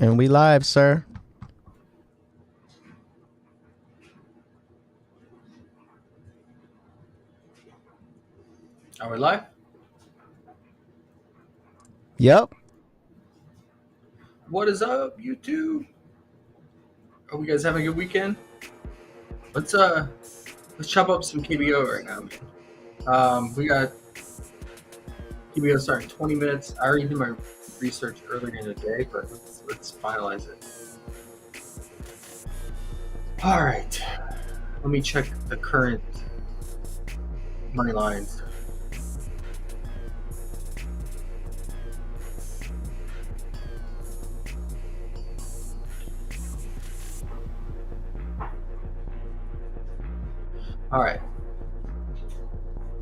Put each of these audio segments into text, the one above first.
And we live, sir. Are we live? Yep. What is up, YouTube? Hope you guys having a good weekend. Let's chop up some KBO right now, man. We got KBO starting in 20 minutes. I already did my research earlier in the day, but let's finalize it. All right. Let me check the current money lines. All right.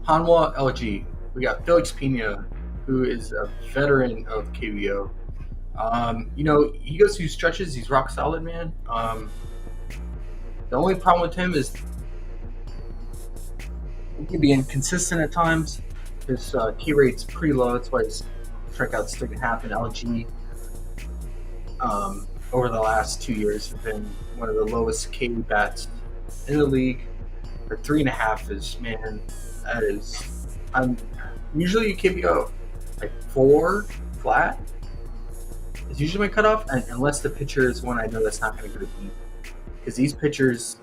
Hanwha LG. We got Felix Pena, who is a veteran of KBO. He goes through stretches. He's rock solid, man. The only problem with him is he can be inconsistent at times. His K rate's pretty low. That's why his strikeouts still can happen. LG, over the last 2 years, have been one of the lowest K bats in the league. For 3.5 is, man, that is. I'm usually KBO like 4 flat is usually my cutoff, and unless the pitcher is one I know that's not going to go deep. Because these pitchers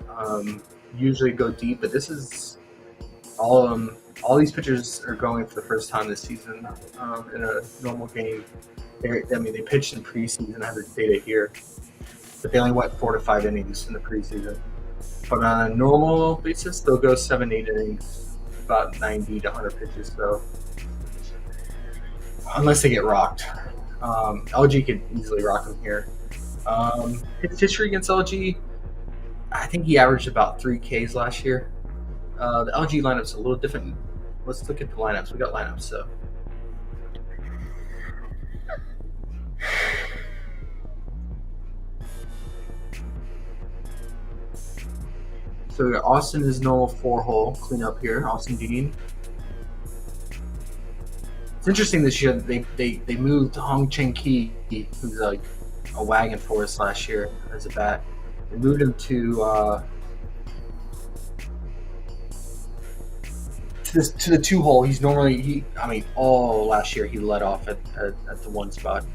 usually go deep, but this is all these pitchers are going for the first time this season in a normal game. They pitched in preseason. I have the data here, but they only went 4 to 5 innings in the preseason. But on a normal basis, they'll go 7-8 innings, about 90 to 100 pitches. So unless they get rocked, LG could easily rock them here. His history against LG, I think he averaged about 3 Ks last year. The LG lineup's a little different. Let's look at the lineups. We got lineups, so. So we got Austin is normal 4-hole cleanup here. Austin Dean. It's interesting this year that they moved Hong Cheng Ki, who's like a wagon for us last year as a bat. They moved him to the 2-hole. He's normally all last year he led off at the 1 spot.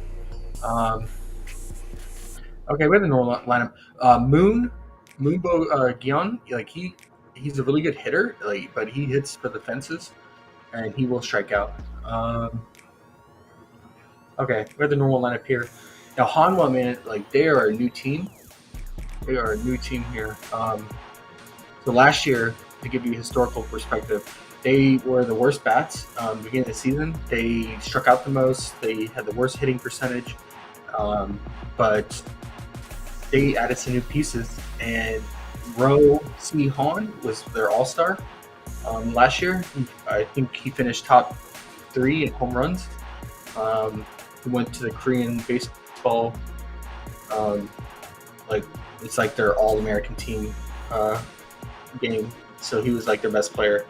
Okay, we have the normal lineup. Moonbo Gion, like he's a really good hitter, but he hits for the fences, and he will strike out. Okay, we have the normal lineup here. Now Hanwha, man, like they are a new team. They are a new team here. So last year, to give you a historical perspective, they were the worst bats beginning of the season. They struck out the most. They had the worst hitting percentage, but they added some new pieces. And Ro Si Han was their all-star last year. I think he finished top 3 in home runs. He went to the Korean baseball, it's like their all-American team game. So he was like their best player.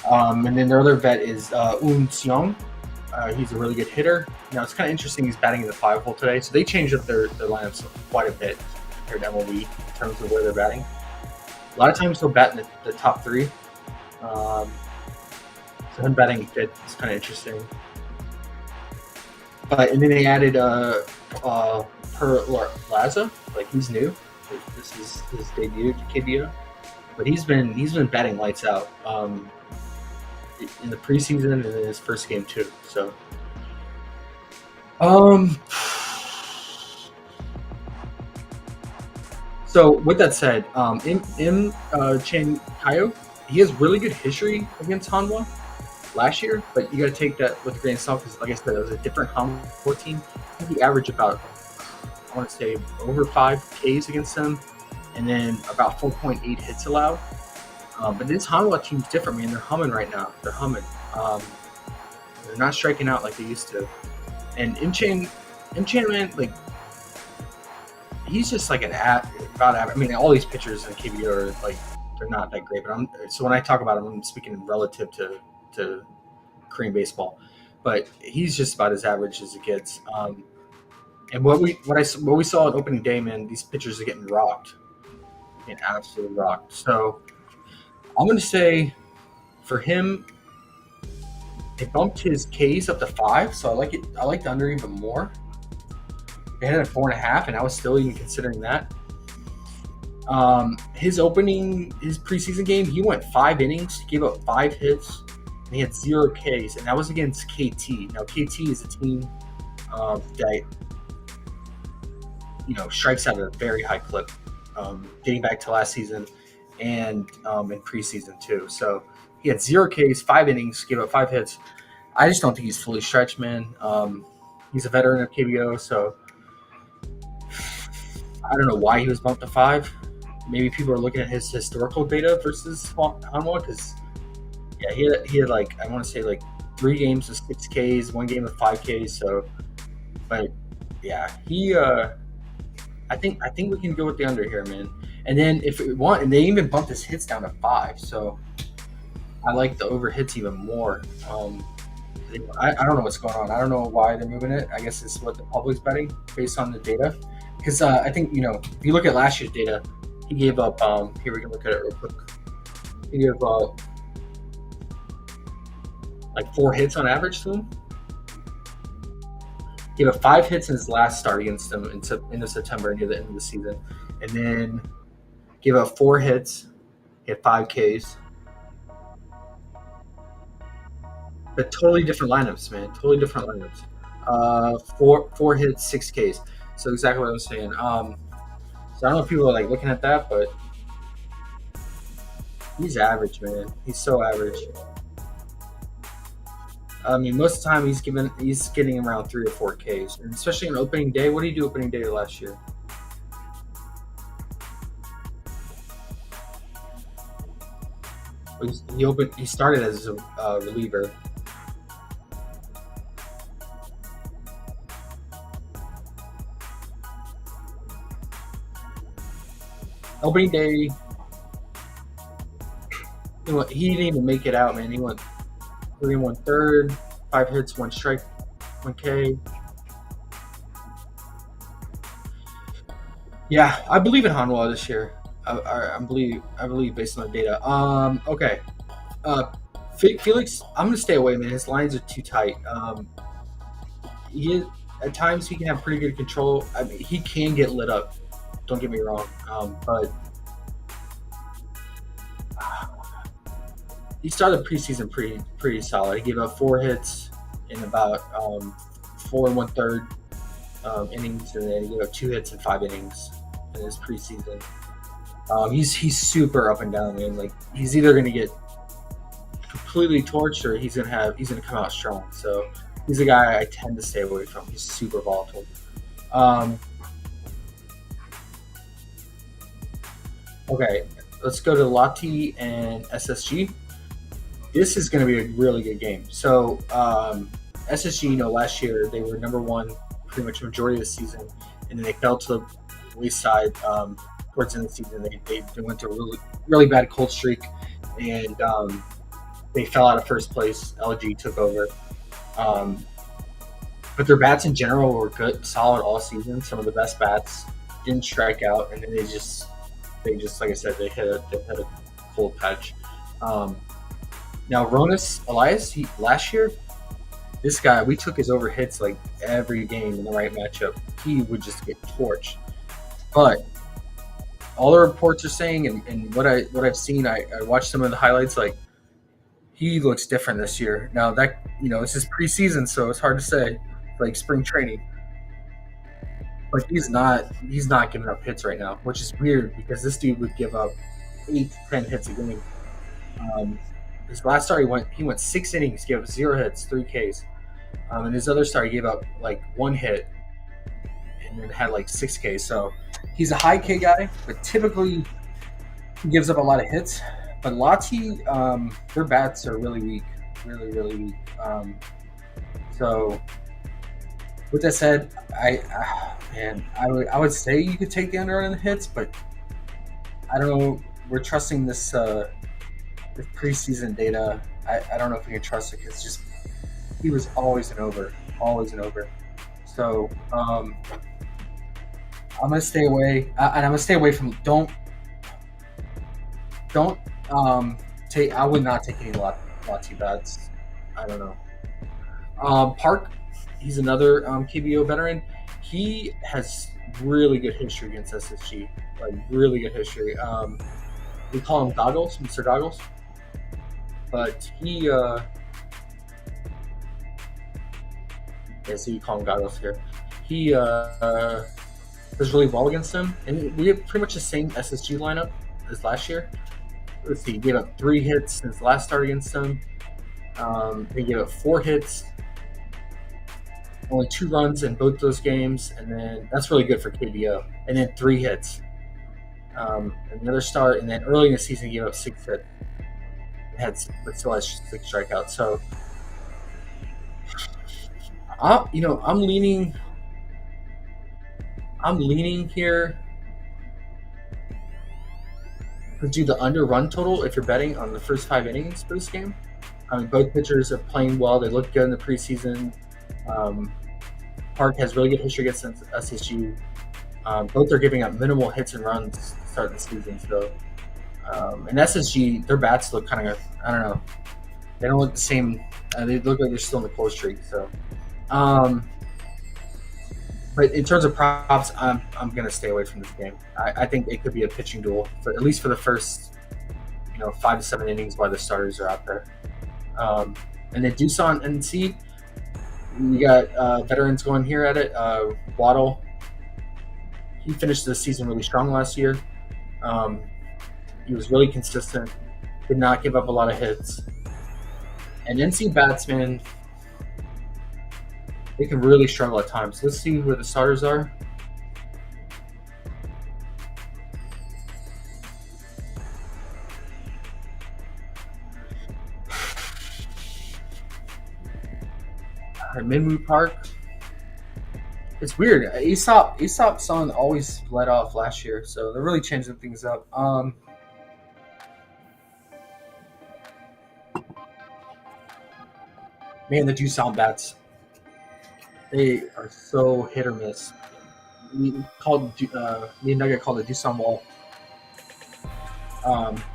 And then their other vet is Eun Seong. He's a really good hitter. Now it's kind of interesting. He's batting in the 5-hole today. So they changed up their lineups quite a bit compared to MLB in terms of where they're batting. A lot of times they'll bat in the top 3. So him batting 5th is kind of interesting. And then they added Per Laza. Like he's new. This is his debut at KBO. But he's been batting lights out in the preseason and in his first game too. So, so with that said, Im Chen Kayo, he has really good history against Hanwha last year, but you got to take that with a grain of salt because, like I said, it was a different Hanwha team. I think he averaged about, I want to say, over 5 Ks against them, and then about 4.8 hits allowed. But this Hanwha team's different, man. They're humming right now. They're humming. They're not striking out like they used to. And Im Chen, man, like he's just like about average. I mean, all these pitchers in KBO are like they're not that great. But so when I talk about him, I'm speaking relative to Korean baseball. But he's just about as average as it gets. And what we saw on opening day, man, these pitchers are getting rocked, getting absolutely rocked. So I'm going to say for him, they bumped his Ks up to 5, so I like it. I like the under even more. They had it at 4.5, and I was still even considering that. His preseason game, he went 5 innings, gave up 5 hits, and he had 0 Ks, and that was against KT. Now KT is a team that strikes out at a very high clip, dating back to last season and in preseason too. So he had 0 Ks, 5 innings, gave up 5 hits. I just don't think he's fully stretched, man. He's a veteran of KBO, so I don't know why he was bumped to 5. Maybe people are looking at his historical data versus Hanwha, because he had like, I want to say like 3 games with 6 Ks, 1 game with 5 Ks. So, but yeah, I think we can go with the under here, man. And then if we want, and they even bumped his hits down to 5, so I like the over hits even more. I don't know what's going on. I don't know why they're moving it. I guess it's what the public's betting based on the data. Because I think, if you look at last year's data, he gave up, here we can look at it real quick. He gave up like 4 hits on average to him. He gave up 5 hits in his last start against them in September near the end of the season. And then gave up 4 hits. He had 5 Ks. But totally different lineups, man. Totally different lineups. 4 hits, 6 Ks. So exactly what I was saying. So I don't know if people are like looking at that, but he's average, man. He's so average. I mean, most of the time he's getting around 3 or 4 Ks, and especially on opening day. What did he do opening day last year? He started as a reliever. Opening day, he didn't even make it out, man. He went 3 1/3, 5 hits, 1 strike, 1 K. Yeah, I believe in Hanwha this year. I believe based on the data. Okay. Felix, I'm gonna stay away, man. His lines are too tight. At times he can have pretty good control. I mean, he can get lit up. Don't get me wrong, but he started preseason pretty solid. He gave up 4 hits in about 4 1/3 innings, and then he gave up 2 hits in 5 innings in his preseason. He's super up and down, man. Like, he's either going to get completely torched or he's gonna come out strong. So he's a guy I tend to stay away from. He's super volatile. Okay, let's go to Lati and SSG. This is going to be a really good game. So SSG, last year they were number 1 pretty much majority of the season, and then they fell to the wayside towards the end of the season. They went through a really, really bad cold streak, and they fell out of first place. LG took over. But their bats in general were good, solid all season. Some of the best bats, didn't strike out, and then they just like I said, they hit a cold patch. Now Ronas Elias, last year, this guy, we took his over hits like every game in the right matchup. He would just get torched. But all the reports are saying, and what I've seen, I watched some of the highlights, like he looks different this year. Now that this is preseason, so it's hard to say, like spring training. But he's not giving up hits right now, which is weird because this dude would give up 8 to 10 hits a game. His last start he went 6 innings, gave up 0 hits, 3 Ks. And his other start he gave up like 1 hit and then had like 6 Ks. So he's a high K guy, but typically he gives up a lot of hits. But Lati, their bats are really weak, really, really weak. So with that said, I would say you could take the under on the hits, but I don't know. We're trusting this preseason data. I don't know if we can trust it because he was always an over. So I'm gonna stay away, and I'm gonna stay away from. Don't take. I would not take any Lati bets. I don't know. Park, he's another KBO veteran. He has really good history against SSG, like really good history. We call him Goggles, Mr. Goggles, but he. So you call him Goggles here. He does really well against him, and we have pretty much the same SSG lineup as last year. Let's see, he gave up 3 hits since the last start against him. They gave up 4 hits, only 2 runs in both those games, and then that's really good for KBO. And then 3 hits, another start, and then early in the season he gave up 6 hits, but still has 6 strikeouts. So, I'm leaning here to do the under run total if you're betting on the first 5 innings for this game. I mean, both pitchers are playing well. They look good in the preseason. Park has really good history against SSU. Both are giving up minimal hits and runs starting the season. So, and SSG, their bats look kind of, I don't know, they don't look the same. They look like they're still in the cold streak. So, but in terms of props, I'm going to stay away from this game. I think it could be a pitching duel, at least for the first 5 to 7 innings while the starters are out there. And then Doosan NC, we got veterans going here at it. Waddle, he finished the season really strong last year. He was really consistent, did not give up a lot of hits. And NC batsmen, they can really struggle at times. Let's see where the starters are. Minwoo Park. It's weird. Aesop Sun always led off last year, so they're really changing things up. Man, the Doosan bats, they are so hit or miss. Me and Nugget called it Doosan Wall.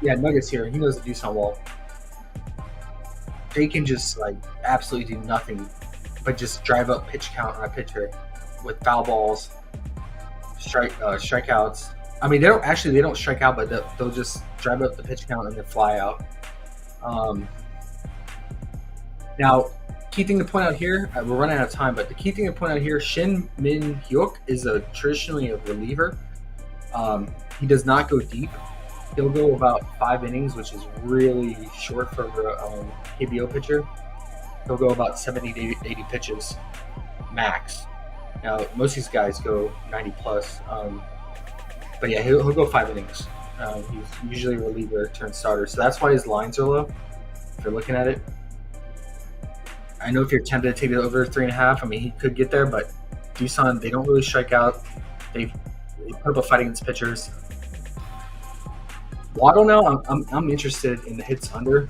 Nugget's here. He knows the Doosan Wall. They can just absolutely do nothing but just drive up pitch count on a pitcher with foul balls, strikeouts. I mean, they don't strike out, but they'll just drive up the pitch count and then fly out. Now, key thing to point out here, we're running out of time, but the key thing to point out here, Shin Min Hyuk is traditionally a reliever. He does not go deep. He'll go about 5 innings, which is really short for a KBO pitcher. He'll go about 70 to 80 pitches max. Now, most of these guys go 90 plus. But yeah, he'll go 5 innings. He's usually a reliever turned starter. So that's why his lines are low, if you're looking at it. I know if you're tempted to take it over 3.5, I mean, he could get there, but Doosan, they don't really strike out. They put up a fight against pitchers. Waddle now, I'm interested in the hits under.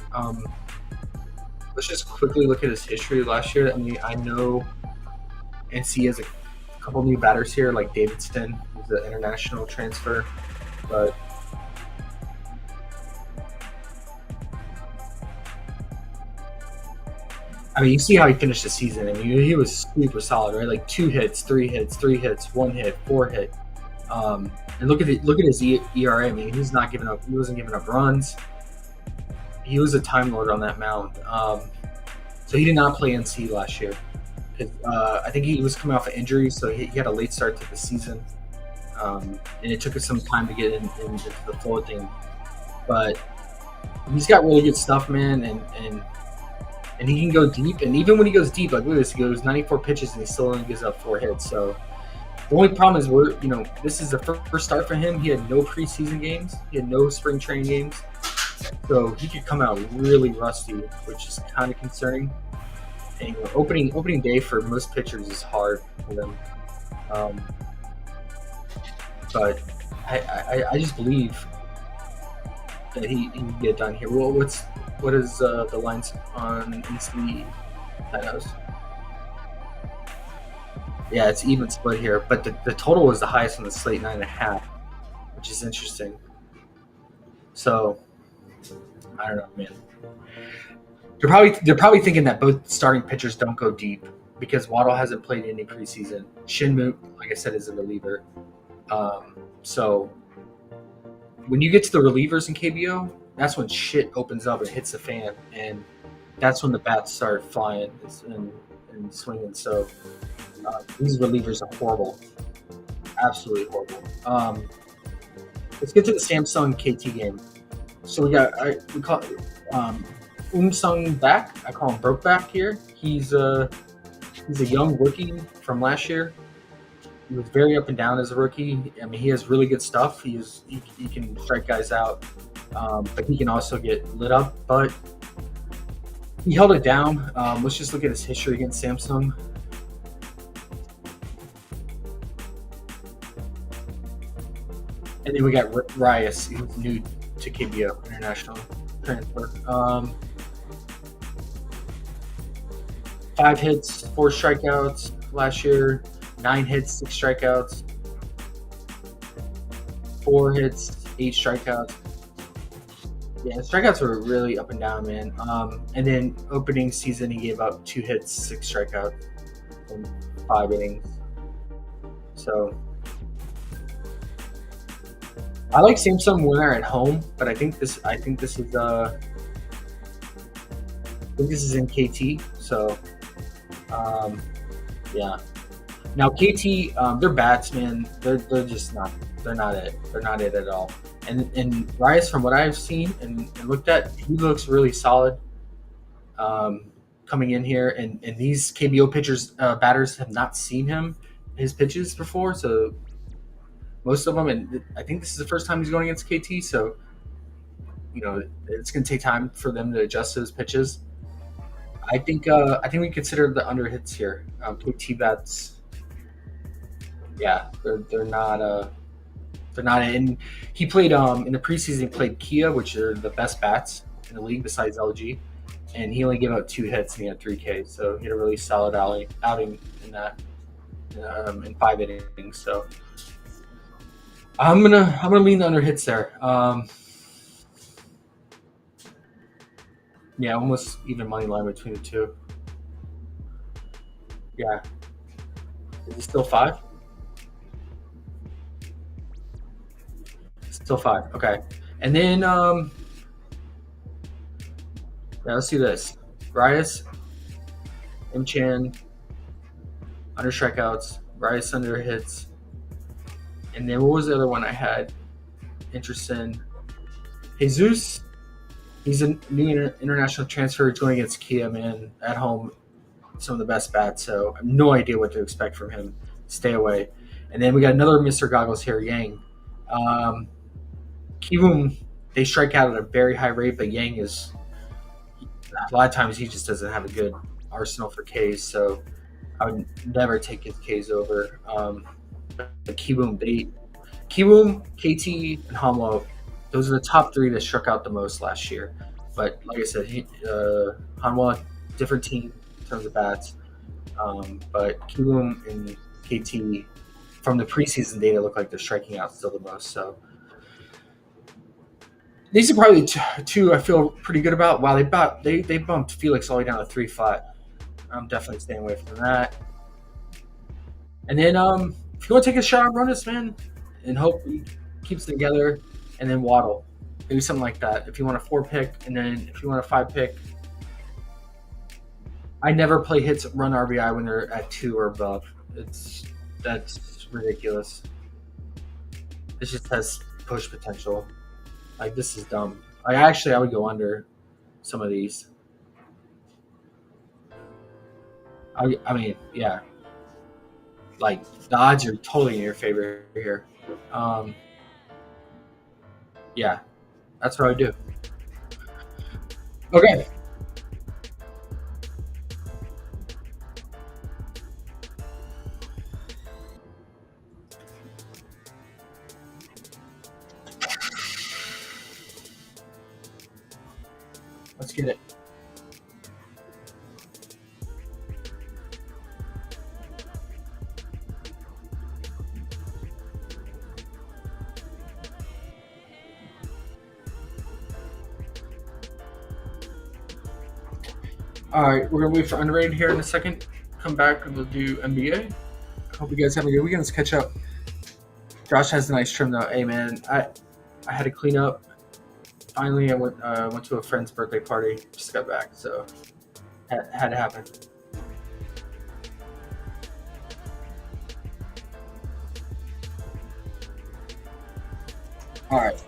Let's just quickly look at his history last year. I mean, I know NC has a couple new batters here, like Davidson, who's an international transfer, but I mean, you see how he finished the season. I mean, he was super solid, right? Like 2 hits, 3 hits, 3 hits, 1 hit, 4 hit. And look at his ERA. I mean, he's not giving up. He wasn't giving up runs. He was a time lord on that mound. So he did not play NC last year. I think he was coming off an injury, so he had a late start to the season, and it took us some time to get into the flow thing. But he's got really good stuff, man, and he can go deep. And even when he goes deep, like look at this, he goes 94 pitches and he still only gives up 4 hits. So the only problem is this is the first start for him. He had no preseason games. He had no spring training games. So he could come out really rusty, which is kind of concerning. And opening day for most pitchers is hard for them. But I just believe that he can get it done here. Well, what is the lines on NC Thanos? Yeah, it's even split here, but the total was the highest on the slate, 9.5, which is interesting. So I don't know, man. They're probably thinking that both starting pitchers don't go deep because Waddle hasn't played any preseason. Shinmu, like I said, is a reliever. So when you get to the relievers in KBO, that's when shit opens up and hits the fan, and that's when the bats start flying and swinging. So these relievers are horrible, absolutely horrible. Let's get to the Samsung KT game. So we call Sung back. I call him Brokeback here. He's a young rookie from last year. He was very up and down as a rookie. I mean, he has really good stuff. He can strike guys out, but he can also get lit up. But he held it down. Let's just look at his history against Samsung. And then we got Rias, who's new to KBO International transfer. 5 hits, 4 strikeouts last year. 9 hits, 6 strikeouts. 4 hits, 8 strikeouts. Yeah, strikeouts were really up and down, man. And then opening season, he gave up 2 hits, 6 strikeouts in 5 innings. So I like Samsung when they're at home, but I think this is in KT. So yeah. Now KT, their bats, man, they're just not it. They're not it at all. And Rice, from what I've seen and looked at, he looks really solid. Coming in here, and these KBO pitchers, batters have not seen his pitches before, so most of them, and I think this is the first time he's going against KT, so it's going to take time for them to adjust to his pitches. I think we consider the under hits here. KT bats, yeah, they're not. They're not in. He played in the preseason. He played Kia, which are the best bats in the league besides LG, and he only gave out 2 hits and he had 3 Ks. So he had a really solid outing in that in 5 innings. So I'm gonna lean the under hits there. Yeah, almost even money line between the two. Yeah, is it still 5? Still 5. Okay, and then yeah, let's do this. Rias, M Chan, under strikeouts. Rias under hits. And then what was the other one I had interest in? Jesus. He's a new international transfer going against Kia, man, at home. Some of the best bats, so I have no idea what to expect from him. Stay away. And then we got another Mr. Goggles here, Yang. Kiwoom, they strike out at a very high rate, but Yang is a lot of times he just doesn't have a good arsenal for Ks, so I would never take his Ks over. Kiwoom, KT, and Hamlo, those are the top 3 that struck out the most last year. But like I said, Hanwha, different team in terms of bats. But Kiwoom and KT, from the preseason data, look like they're striking out still the most. So these are probably 2 I feel pretty good about. Wow, they bumped Felix all the way down to 3 flat. I'm definitely staying away from that. And then if you want to take a shot on Ronis, man, and hope he keeps it together, and then Waddle. Maybe something like that. If you want a 4 pick, and then if you want a 5 pick, I never play hits run RBI when they're at 2 or above. That's ridiculous. This just has push potential. Like, this is dumb. I would go under some of these. I mean, yeah. Like, the odds are totally in your favor here. Yeah, that's what I would do. Okay. Let's get it. All right, we're gonna wait for underrated here in a second. Come back and we'll do NBA. Hope you guys have a good weekend. Let's catch up. Josh has a nice trim though. Hey man, I had to clean up. Finally, I went to a friend's birthday party. Just got back, so had to happen. All right,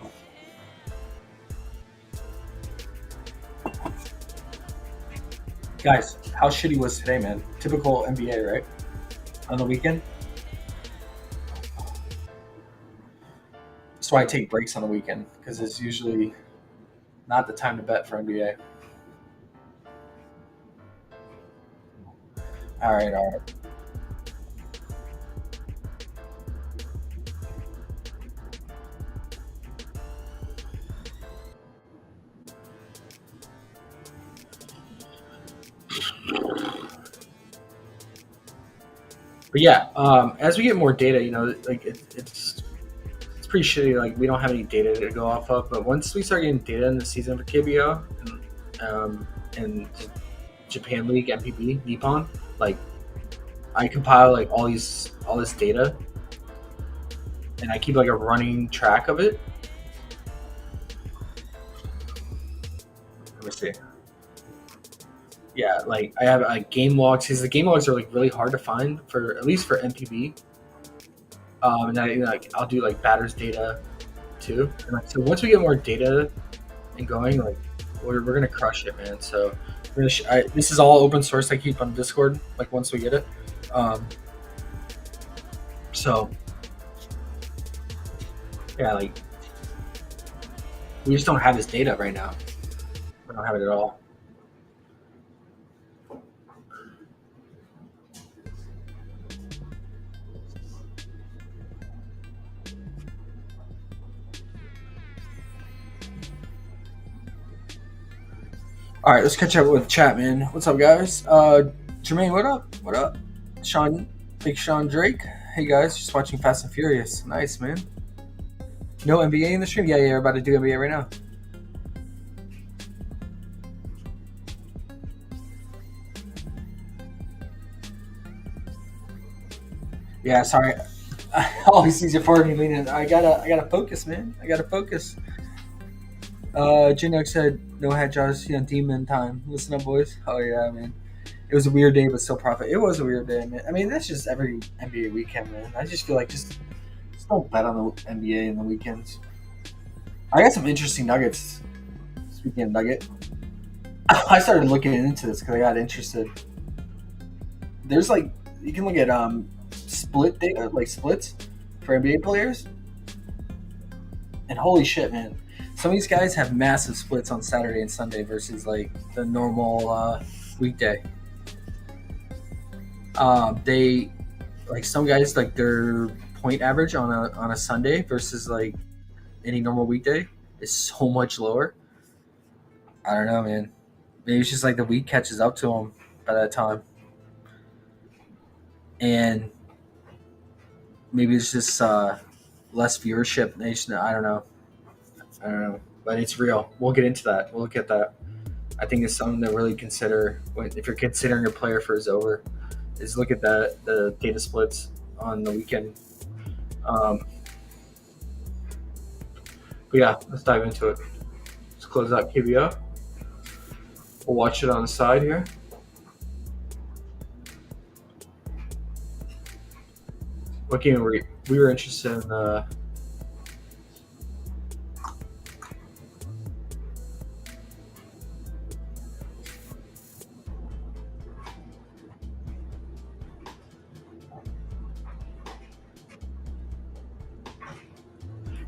guys, how shitty was today, man? Typical NBA, right? On the weekend. That's why I take breaks on the weekend because it's usually not the time to bet for NBA. All right, all right. But yeah, as we get more data, like it's pretty shitty. Like we don't have any data to go off of. But once we start getting data in the season for KBO and Japan League, MPB, Nippon, like I compile like all this data and I keep like a running track of it. Let me see. Yeah, like I have like game logs because the game logs are like really hard to find for at least for MPB. And then like I'll do like batters data too. And like, so once we get more data and going, like we're gonna crush it, man. So this is all open source. I keep on Discord. Like once we get it, um, so yeah, like we just don't have this data right now. We don't have it at all. All right, let's catch up with chat, man. What's up, guys? Jermaine, what up? What up? Sean, Big Sean Drake. Hey guys, just watching Fast and Furious. Nice, man. No NBA in the stream? Yeah, we're about to do NBA right now. Yeah, sorry. Always easier for me leaning. I gotta focus, man. I gotta focus. Jinok said no hat Josh, demon time. Listen up, boys. Oh yeah, man. It was a weird day, but still profit. It was a weird day, man. I mean, that's just every NBA weekend, man. I just feel like just don't bet on the NBA in the weekends. I got some interesting nuggets. Speaking of nugget, I started looking into this because I got interested. There's like you can look at split data, like splits for NBA players, and holy shit, man! Some of these guys have massive splits on Saturday and Sunday versus like the normal weekday. They like some guys like their point average on a Sunday versus like any normal weekday is so much lower. I don't know, man. Maybe it's just like the week catches up to them by that time, and maybe it's just less viewership. Nation, I don't know. I don't know, but it's real. We'll get into that. We'll look at that. I think it's something to really consider if you're considering a player for his over. Is look at the data splits on the weekend. Um, but yeah, let's dive into it. Let's close out KBO. We'll watch it on the side here. What game were we were interested in?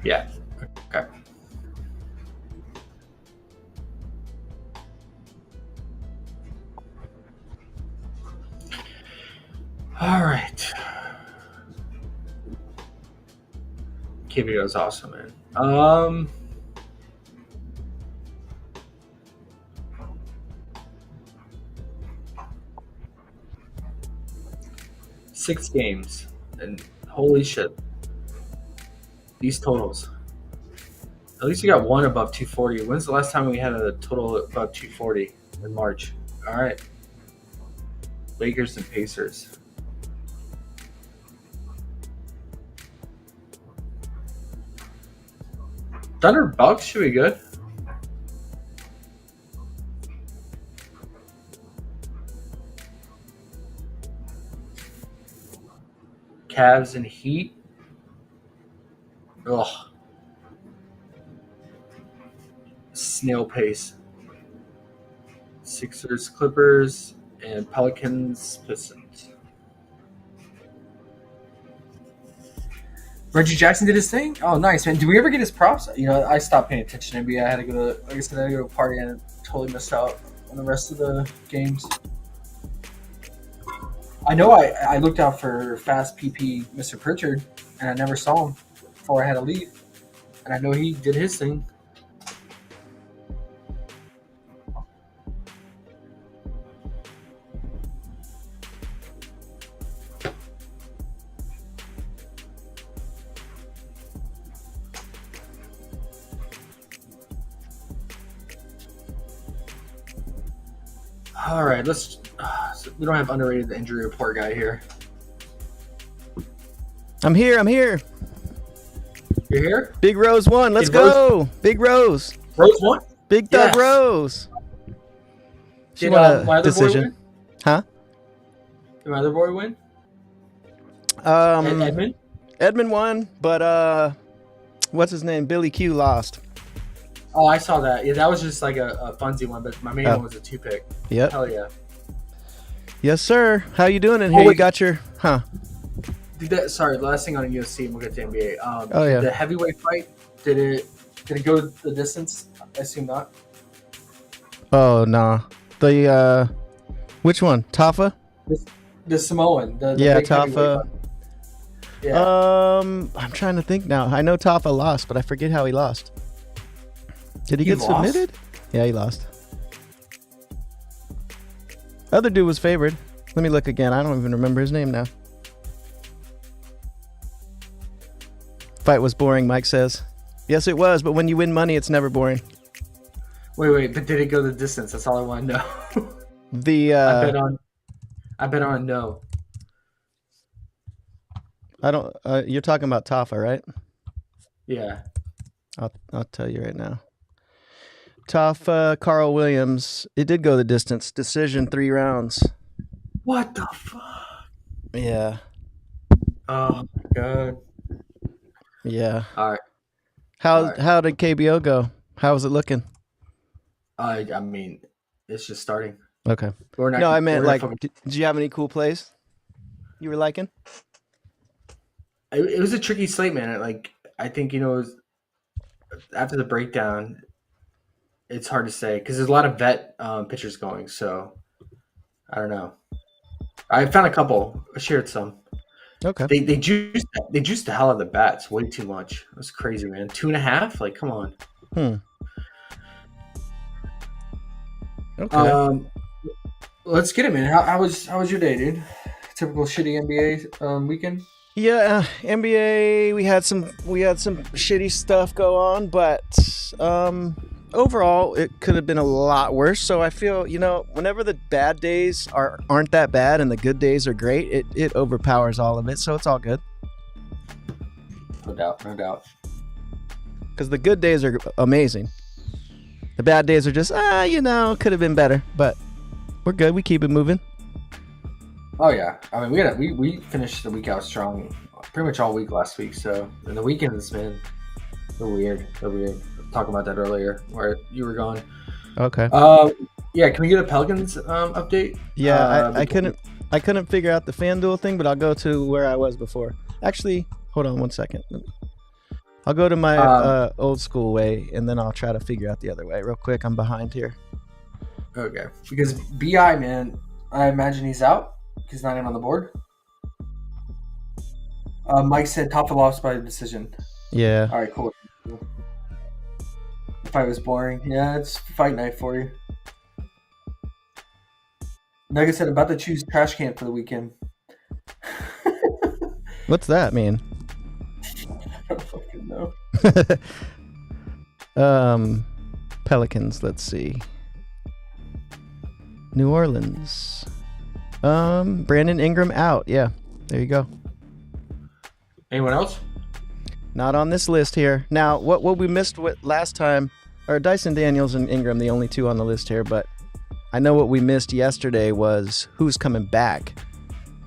Yeah. Okay. All right. KBO is awesome, man. 6 games, and holy shit, these totals. At least you got one above 240. When's the last time we had a total above 240 in March? All right. Lakers and Pacers. Thunder Bucks should be good. Cavs and Heat. Ugh. Snail pace. Sixers, Clippers, and Pelicans, Pistons. Reggie Jackson did his thing. Oh, nice, man. Did we ever get his props? I stopped paying attention to NBA. I had to go to, like I said, I had to go to a party and totally missed out on the rest of the games. I know I looked out for Fast PP Mr. Pritchard, and I never saw him before I had to leave. And I know he did his thing. All right, let's. We don't have underrated the injury report guy here. I'm here. You're here? Big Rose won. Let's go. Big Rose. Rose won? Big Thug Yes. Rose. She Did won my a other boy decision. win? Huh? Did my other boy win? Edmund? Edmund won, but what's his name? Billy Q lost. Oh, I saw that. Yeah, that was just like a funsy one, but my main one was a 2-pick. Yep. Hell yeah. Yes, sir. How you doing in here? wait. You got your Sorry, last thing on UFC, and we'll get to NBA. Oh, yeah. The heavyweight fight, did it go the distance? I assume not. Oh no. The which one? Tafa? The Samoan. The Yeah, big heavyweight Tafa. fight. Yeah. I'm trying to think now. I know Tafa lost, but I forget how he lost. Did he get lost? submitted? Yeah, he lost. Other dude was favored. Let me look again. I don't even remember his name now. Fight was boring, Mike says. Yes, it was, but when you win money, it's never boring. Wait, but did it go the distance? That's all I want to know. The I bet on no. I don't. You're talking about Tafa, right? Yeah. I'll tell you right now. Tafa, Carl Williams. It did go the distance. Decision 3 rounds. What the fuck? Yeah. Oh my god. Yeah. All right. How did KBO go? How was it looking? I mean, it's just starting. Okay. I meant like, did you have any cool plays you were liking? It was a tricky slate, man. I think it was, after the breakdown, it's hard to say because there's a lot of vet pitchers going. So I don't know. I found a couple. I shared some. Okay. They juiced the hell out of the bats way too much. It was crazy, man. 2.5? Like, come on. Okay. Let's get it, man. How was your day, dude? Typical shitty NBA weekend. Yeah, NBA. We had some shitty stuff go on, but overall, it could have been a lot worse. So I feel, whenever the bad days aren't that bad and the good days are great, it overpowers all of it. So it's all good. No doubt. Because the good days are amazing. The bad days are just, could have been better, but we're good. We keep it moving. Oh yeah, I mean we finished the week out strong, pretty much all week last week. So and the weekends, man, they're weird. Talking about that earlier, where you were gone. Okay. Yeah. Can we get a Pelicans update? Yeah, I couldn't figure out the FanDuel thing, but I'll go to where I was before. Actually, hold on 1 second. I'll go to my old school way, and then I'll try to figure out the other way real quick. I'm behind here. Okay, because BI, man, I imagine he's out. He's not even on the board. Mike said Tafa lost by decision. Yeah. All right, cool. The fight was boring. Yeah, it's fight night for you. Nugget said about to choose trash can for the weekend. What's that mean? I don't fucking know. Pelicans. Let's see. New Orleans. Brandon Ingram out. Yeah, there you go. Anyone else? Not on this list here. Now, what we missed last time, or Dyson Daniels and Ingram, the only two on the list here, but I know what we missed yesterday was who's coming back.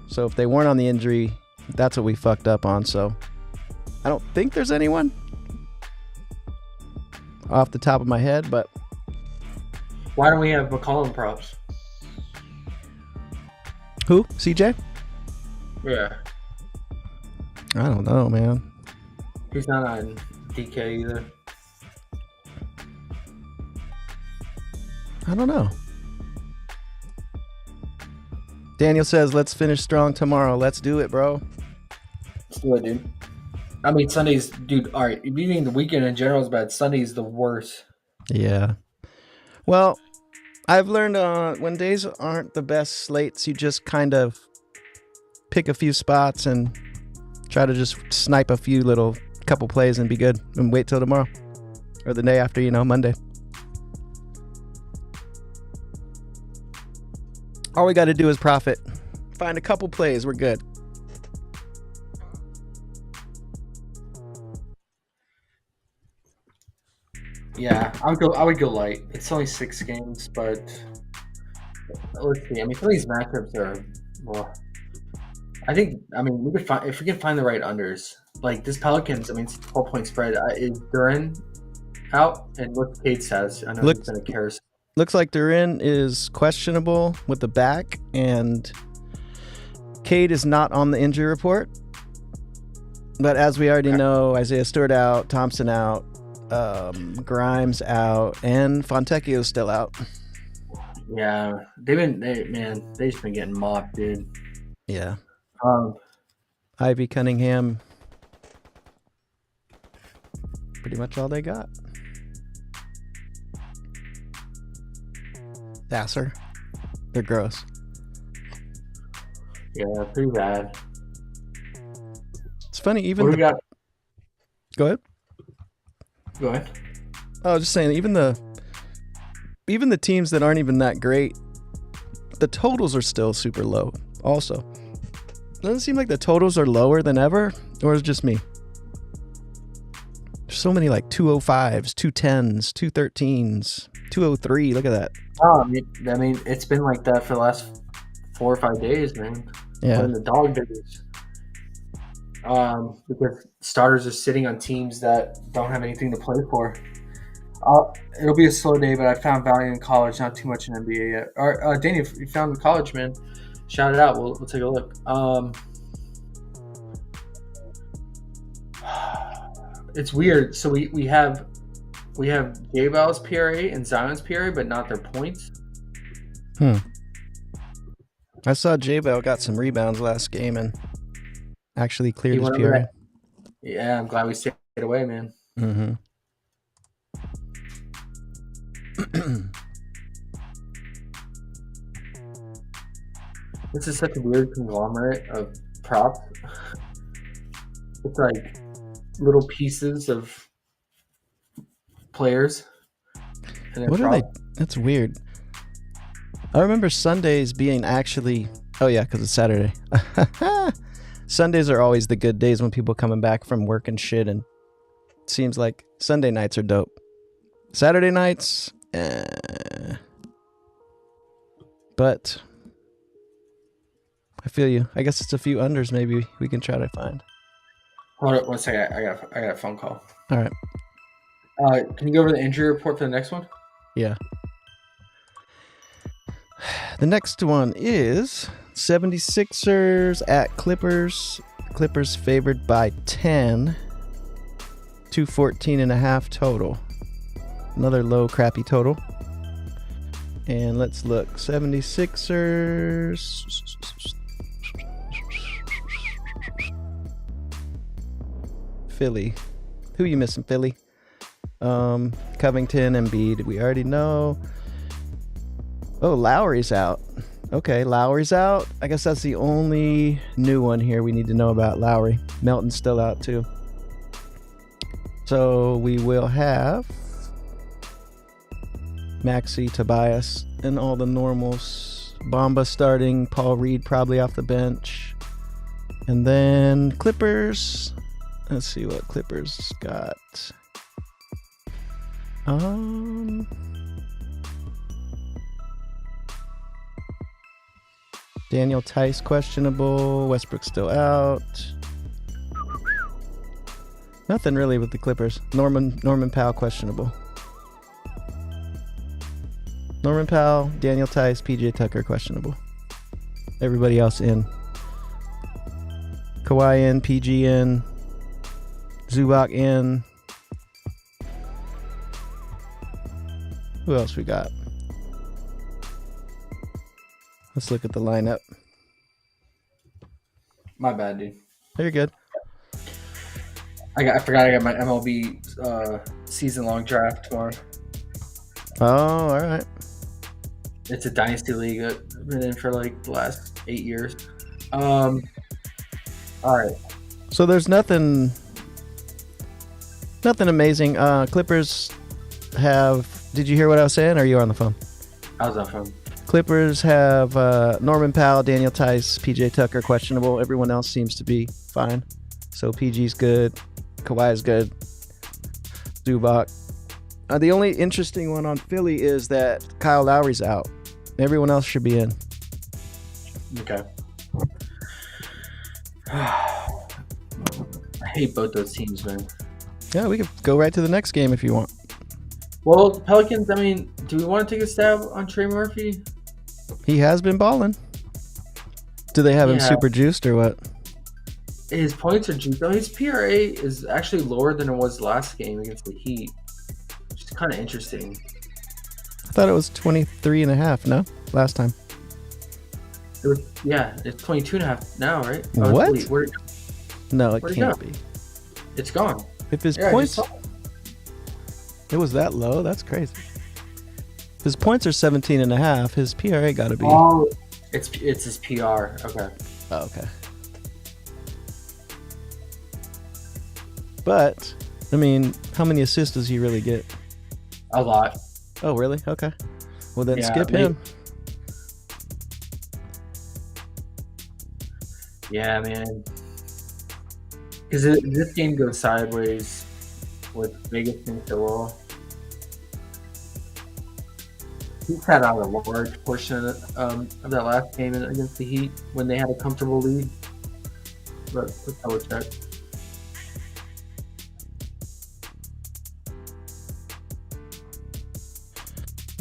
So if they weren't on the injury, that's what we fucked up on. So I don't think there's anyone off the top of my head, but why don't we have McCollum props? Who? CJ? Yeah. I don't know, man. He's not on DK either. I don't know. Daniel says, let's finish strong tomorrow. Let's do it, bro. Let's do it, dude. I mean, Sundays, dude, all right. Beating the weekend in general is bad. Sunday's the worst. Yeah. Well, I've learned when days aren't the best slates, you just kind of pick a few spots and try to just snipe a few little couple plays and be good and wait till tomorrow or the day after, Monday. All we got to do is profit. Find a couple plays. We're good. Yeah, I would go light. It's only 6 games, but let's see. I mean, some of these matchups are, well, we could find, if we can find the right unders. Like this Pelicans, I mean, it's a 12-point spread. Is Duran out? And what's Cade's status? I know he's been a carousel. Looks like Duran is questionable with the back, and Cade is not on the injury report. But as we already know, Isaiah Stewart out, Thompson out, Grimes out, and Fontecchio's still out. Yeah, they've just been getting mopped, dude. Yeah. Ivy, Cunningham, pretty much all they got. Vassar, they're gross. Yeah, pretty bad. It's funny, even we got? Go ahead. Go ahead. I was just saying, even the teams that aren't even that great, the totals are still super low. Also, doesn't it seem like the totals are lower than ever, or is it just me? There's so many like 205s, 210s, 213s, 203. Look at that. Oh, I mean, it's been like that for the last 4 or 5 days, man. Yeah. In the dog days. Because starters are sitting on teams that don't have anything to play for. It'll be a slow day, but I found value in college, not too much in NBA yet. All right, Danny, if you found the college, man, shout it out. We'll take a look. It's weird. So we have J-Bal's PRA and Zion's PRA, but not their points. I saw J-Bal got some rebounds last game and actually cleared his PRA. Yeah, I'm glad we stayed away, man. Mm-hmm. This is such a weird conglomerate of props. It's like little pieces of players. What are they? That's weird. I remember Sundays being actually... Oh, yeah, because it's Saturday. Sundays are always the good days when people coming back from work and shit, and it seems like Sunday nights are dope. Saturday nights... But... I feel you. I guess it's a few unders maybe we can try to find. Hold on 1 second. I got a phone call. All right. Can you go over the injury report for the next one? Yeah. The next one is 76ers at Clippers. Clippers favored by 10. 214.5 total. Another low, crappy total. And let's look. 76ers. Philly. Who you missing, Philly? Covington, Embiid. We already know. Oh, Lowry's out. Okay, Lowry's out. I guess that's the only new one here we need to know about Lowry. Melton's still out too. So we will have Maxey, Tobias, and all the normals. Bamba starting, Paul Reed probably off the bench. And then Clippers. Let's see what Clippers got. Daniel Tice questionable. Westbrook still out. Nothing really with the Clippers. Norman Powell questionable. Norman Powell, Daniel Tice, PJ Tucker questionable. Everybody else in. Kawhi in, PG in, Zubac in. Who else we got? Let's look at the lineup. My bad, dude. You're good. I forgot I got my MLB season-long draft tomorrow. Oh, all right. It's a dynasty league. I've been in for like the last 8 years. All right. So there's nothing amazing. Clippers have. Did you hear what I was saying? Or are you on the phone? I was on the phone. Clippers have Norman Powell, Daniel Tice, PJ Tucker questionable. Everyone else seems to be fine. So PG's good. Kawhi's good. Zubac. The only interesting one on Philly is that Kyle Lowry's out. Everyone else should be in. Okay. I hate both those teams, man. Yeah, we could go right to the next game if you want. Well, the Pelicans, I mean, do we want to take a stab on Trey Murphy? He has been balling. Do they have him super juiced or what? His points are juiced. Though his PRA is actually lower than it was last game against the Heat, which is kind of interesting. I thought it was 23.5, no? Last time. It's 22.5 now, right? What? Where'd No, it where'd can't go? be. It's gone. If his points... It was that low? That's crazy. His points are 17.5. His PRA got to be... Oh, it's his PR. Okay. Oh, okay. But, I mean, how many assists does he really get? A lot. Oh, really? Okay. Well, then skip him. Yeah, man. Because this game goes sideways with Vegas against the Royal. He sat out a large portion of that last game against the Heat when they had a comfortable lead. But let's double check.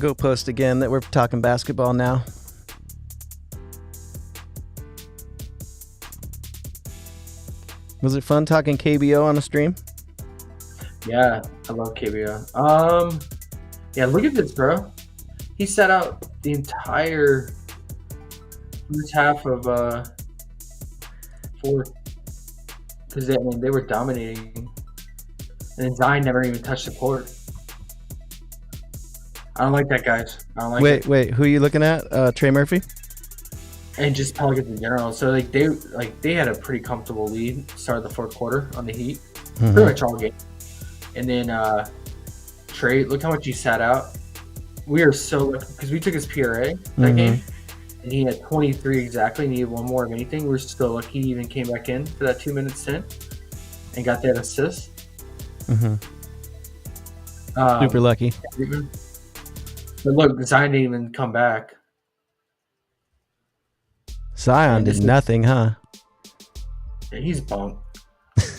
Go post again that we're talking basketball now. Was it fun talking KBO on a stream? Yeah, I love KBO. Yeah, look at this, bro. He sat out the entire first half of fourth because they were dominating, and then Zion never even touched the court. I don't like that, guys. I don't like. Wait, who are you looking at? Trey Murphy? And just Pelicans in general. So they had a pretty comfortable lead start of the fourth quarter on the Heat, pretty much all game. And then Trey, look how much he sat out. We are so lucky because we took his PRA that game, and he had 23 exactly. Needed one more of anything. We're still lucky he even came back in for that 2-minute stint and got that assist. Super lucky. But look, Zion didn't even come back. Zion did nothing, huh? Yeah, he's bunk.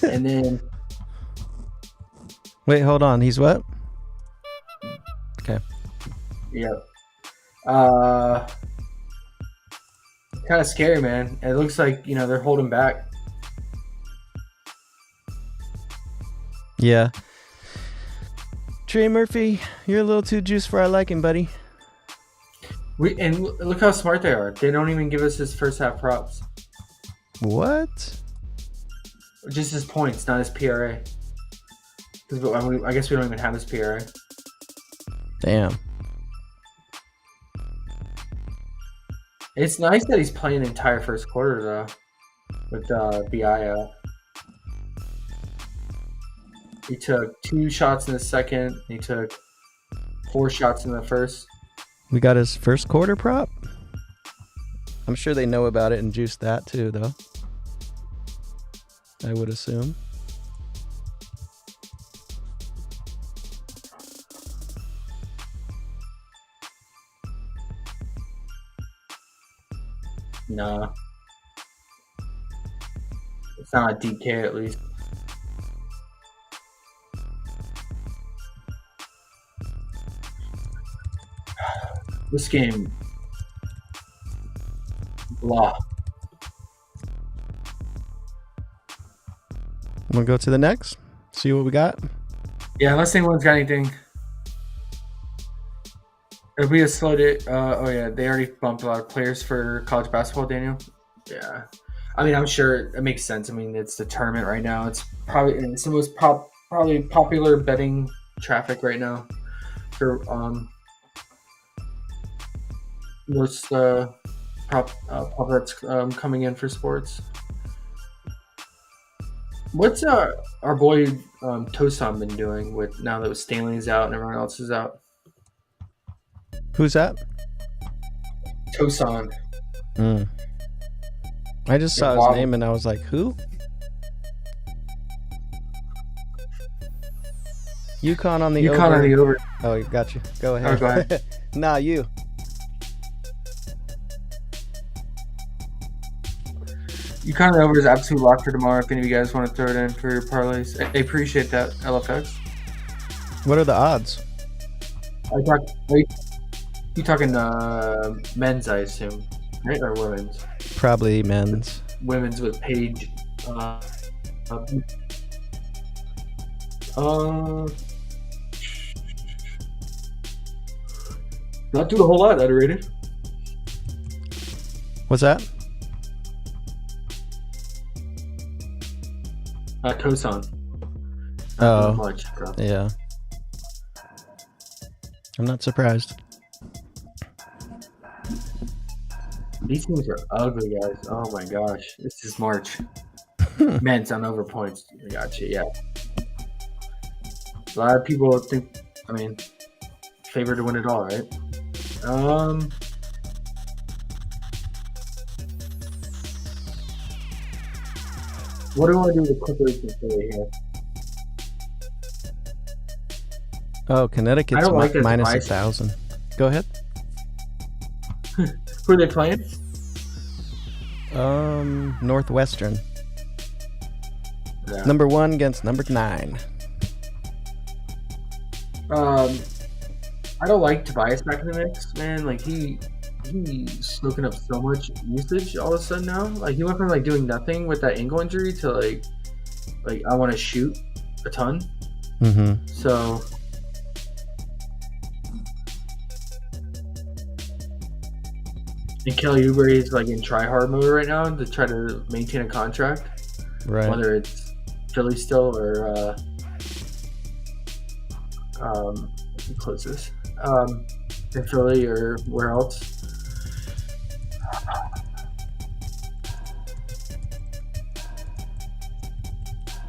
And then wait, hold on. He's what? Okay. Yep. Kind of scary, man. It looks like, they're holding back. Yeah. Trey Murphy, you're a little too juiced for our liking, buddy. And look how smart they are. They don't even give us his first half props. What? Just his points, not his PRA. I guess we don't even have his PRA. Damn. It's nice that he's playing the entire first quarter, though, with BI out. He took 2 shots in the second. He took 4 shots in the first. We got his first quarter prop. I'm sure they know about it and juiced that too, though. I would assume. No. It's not a DK at least. This game. Blah. We'll go to the next. See what we got. Yeah, unless anyone's got anything. If we just slowed it, oh yeah, they already bumped a lot of players for college basketball, Daniel. Yeah, I mean, I'm sure it makes sense. I mean, it's the tournament right now. It's the most probably popular betting traffic right now for most prop bets coming in for sports. What's our boy Tosan been doing with now that Stanley's out and everyone else is out? Who's that? Tosan. I just saw his name and I was like, who? UConn on the over. Oh, got you. Go ahead. Oh, go ahead. Nah, you. UConn on the over is absolute lock for tomorrow if any of you guys want to throw it in for your parlays. I appreciate that, LFX. What are the odds? You talking men's, I assume, right? Or women's? Probably men's. Women's with Paige. Not doing a whole lot, underrated. What's that? Tosan. Oh, much, bro. Yeah. I'm not surprised. These teams are ugly, guys. Oh my gosh. This is March. Men's on over points. I got you, yeah. A lot of people think, favored to win it all, right? What do I want to do with the Clippers today here? Oh, Connecticut's minus 1,000. Go ahead. Who are they playing? Northwestern. Yeah. Number 1 against number 9. I don't like Tobias back in the mix, man. Like he's soaking up so much usage all of a sudden now. Like he went from like doing nothing with that ankle injury to like I want to shoot a ton. Mm-hmm. So. And Kelly Oubre is like in try-hard mode right now to try to maintain a contract. Right. Whether it's Philly still or closest. In Philly or where else.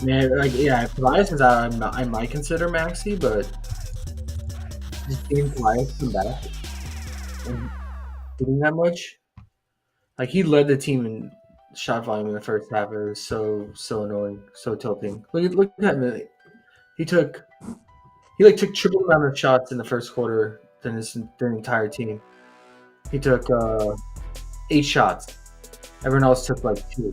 Man, if Tobias is out, I might consider Maxey, but just getting Tobias come back and doing that much. Like he led the team in shot volume in the first half. It was so annoying, so tilting. Look at him. He took triple the amount of shots in the first quarter than the entire team. He took 8 shots. Everyone else took like 2.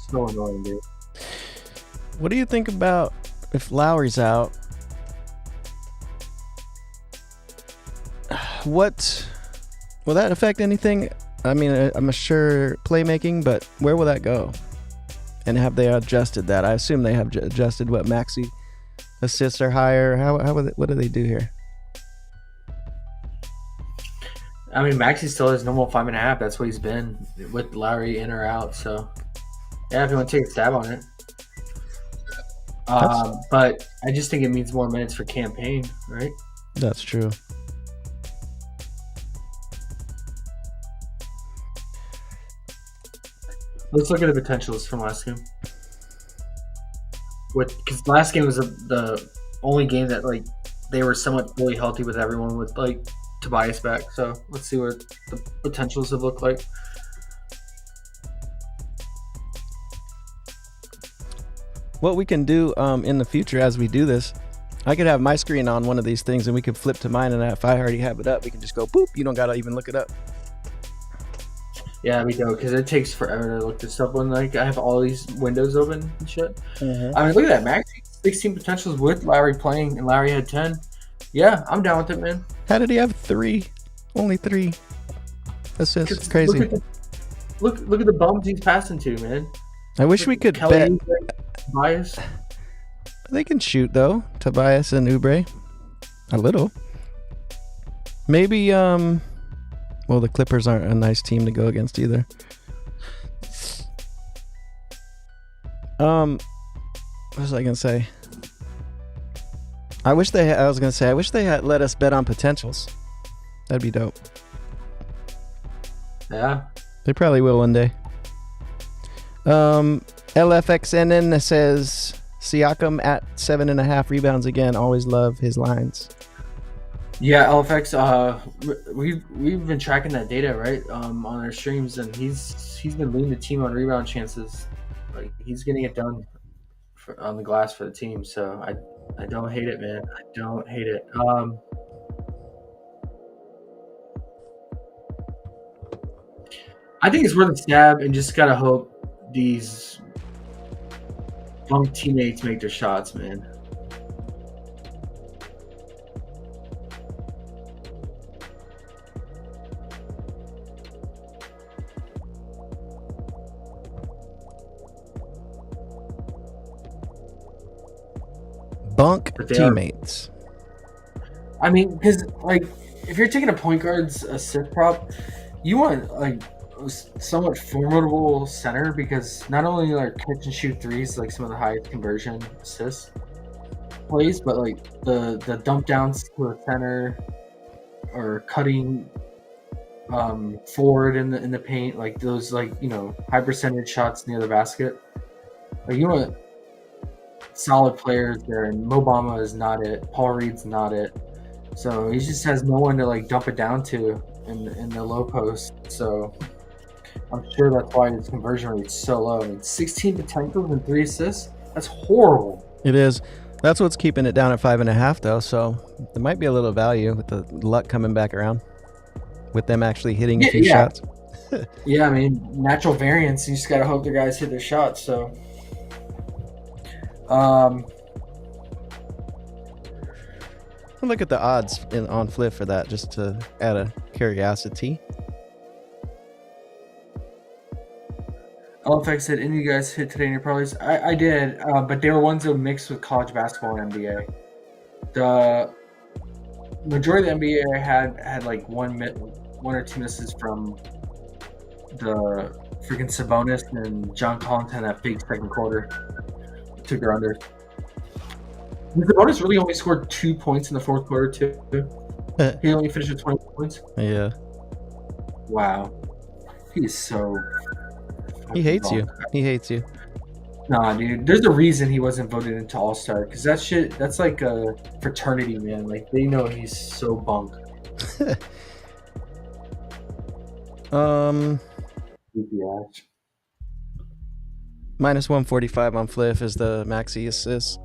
So annoying, dude. What do you think about if Lowry's out? What will that affect anything? I mean, I'm sure playmaking, but where will that go? And have they adjusted that? I assume they have adjusted what Maxey assists are higher. What do they do here? I mean, Maxey still has normal 5.5. That's what he's been with Lowry in or out. So, yeah, if you want to take a stab on it. But I just think it means more minutes for campaign, right? That's true. Let's look at the potentials from last game. Because last game was the only game that like they were somewhat fully healthy with everyone with like Tobias back. So let's see what the potentials have looked like. What we can do in the future as we do this, I could have my screen on one of these things and we could flip to mine, and if I already have it up, we can just go boop. You don't gotta even look it up. Yeah, we do, because it takes forever to look this up when like I have all these windows open and shit. Mm-hmm. I mean, look at that, Max. 16 potentials with Larry playing, and Larry had 10. Yeah, I'm down with it, man. How did he have 3? Only 3. That's just crazy. Look at the bums he's passing to, man. I wish we could bet. Tobias. They can shoot though, Tobias and Oubre. A little. Maybe well, the Clippers aren't a nice team to go against either. What was I gonna say? I wish they had let us bet on potentials. That'd be dope. Yeah. They probably will one day. LFXNN says Siakam at 7.5 rebounds again. Always love his lines. Yeah, LFX. We've been tracking that data, right? On our streams, and he's been leading the team on rebound chances. Like he's getting it done on the glass for the team. So I don't hate it, man. I don't hate it. I think it's worth a stab, and just gotta hope these bunk teammates make their shots, man. Bunk teammates. I mean, because like if you're taking a point guard's assist prop, you want like somewhat formidable center, because not only like catch and shoot threes, like some of the highest conversion assists plays, but like the dump downs to a center or cutting forward in the paint, like those like high percentage shots near the basket. Like you want solid players there, and Mo Bamba is not it. Paul Reed's not it. So he just has no one to like dump it down to in the low post. So I'm sure that's why his conversion rate is so low. I mean, 16 potentials and 3 assists. That's horrible. It is. That's what's keeping it down at 5.5 though. So there might be a little value with the luck coming back around, with them actually hitting a few shots. Yeah, I mean, natural variance. You just gotta hope the guys hit their shots. So. Look at the odds on Fliff for that, just to add a curiosity. LFX said, any of you guys hit today in your parlays? I did, but they were ones that were mixed with college basketball and NBA. The majority of the NBA had like one or two misses from the freaking Sabonis and John Collins had that big second quarter. Took their under. Sabonis really only scored 2 points in the fourth quarter too. He only finished with 20 points. Yeah. Wow. He's so. He hates you. He hates you. Nah, dude. There's a reason he wasn't voted into All-Star, because that shit. That's like a fraternity, man. Like they know he's so bunk. Minus 145 on Fliff is the maxi assist.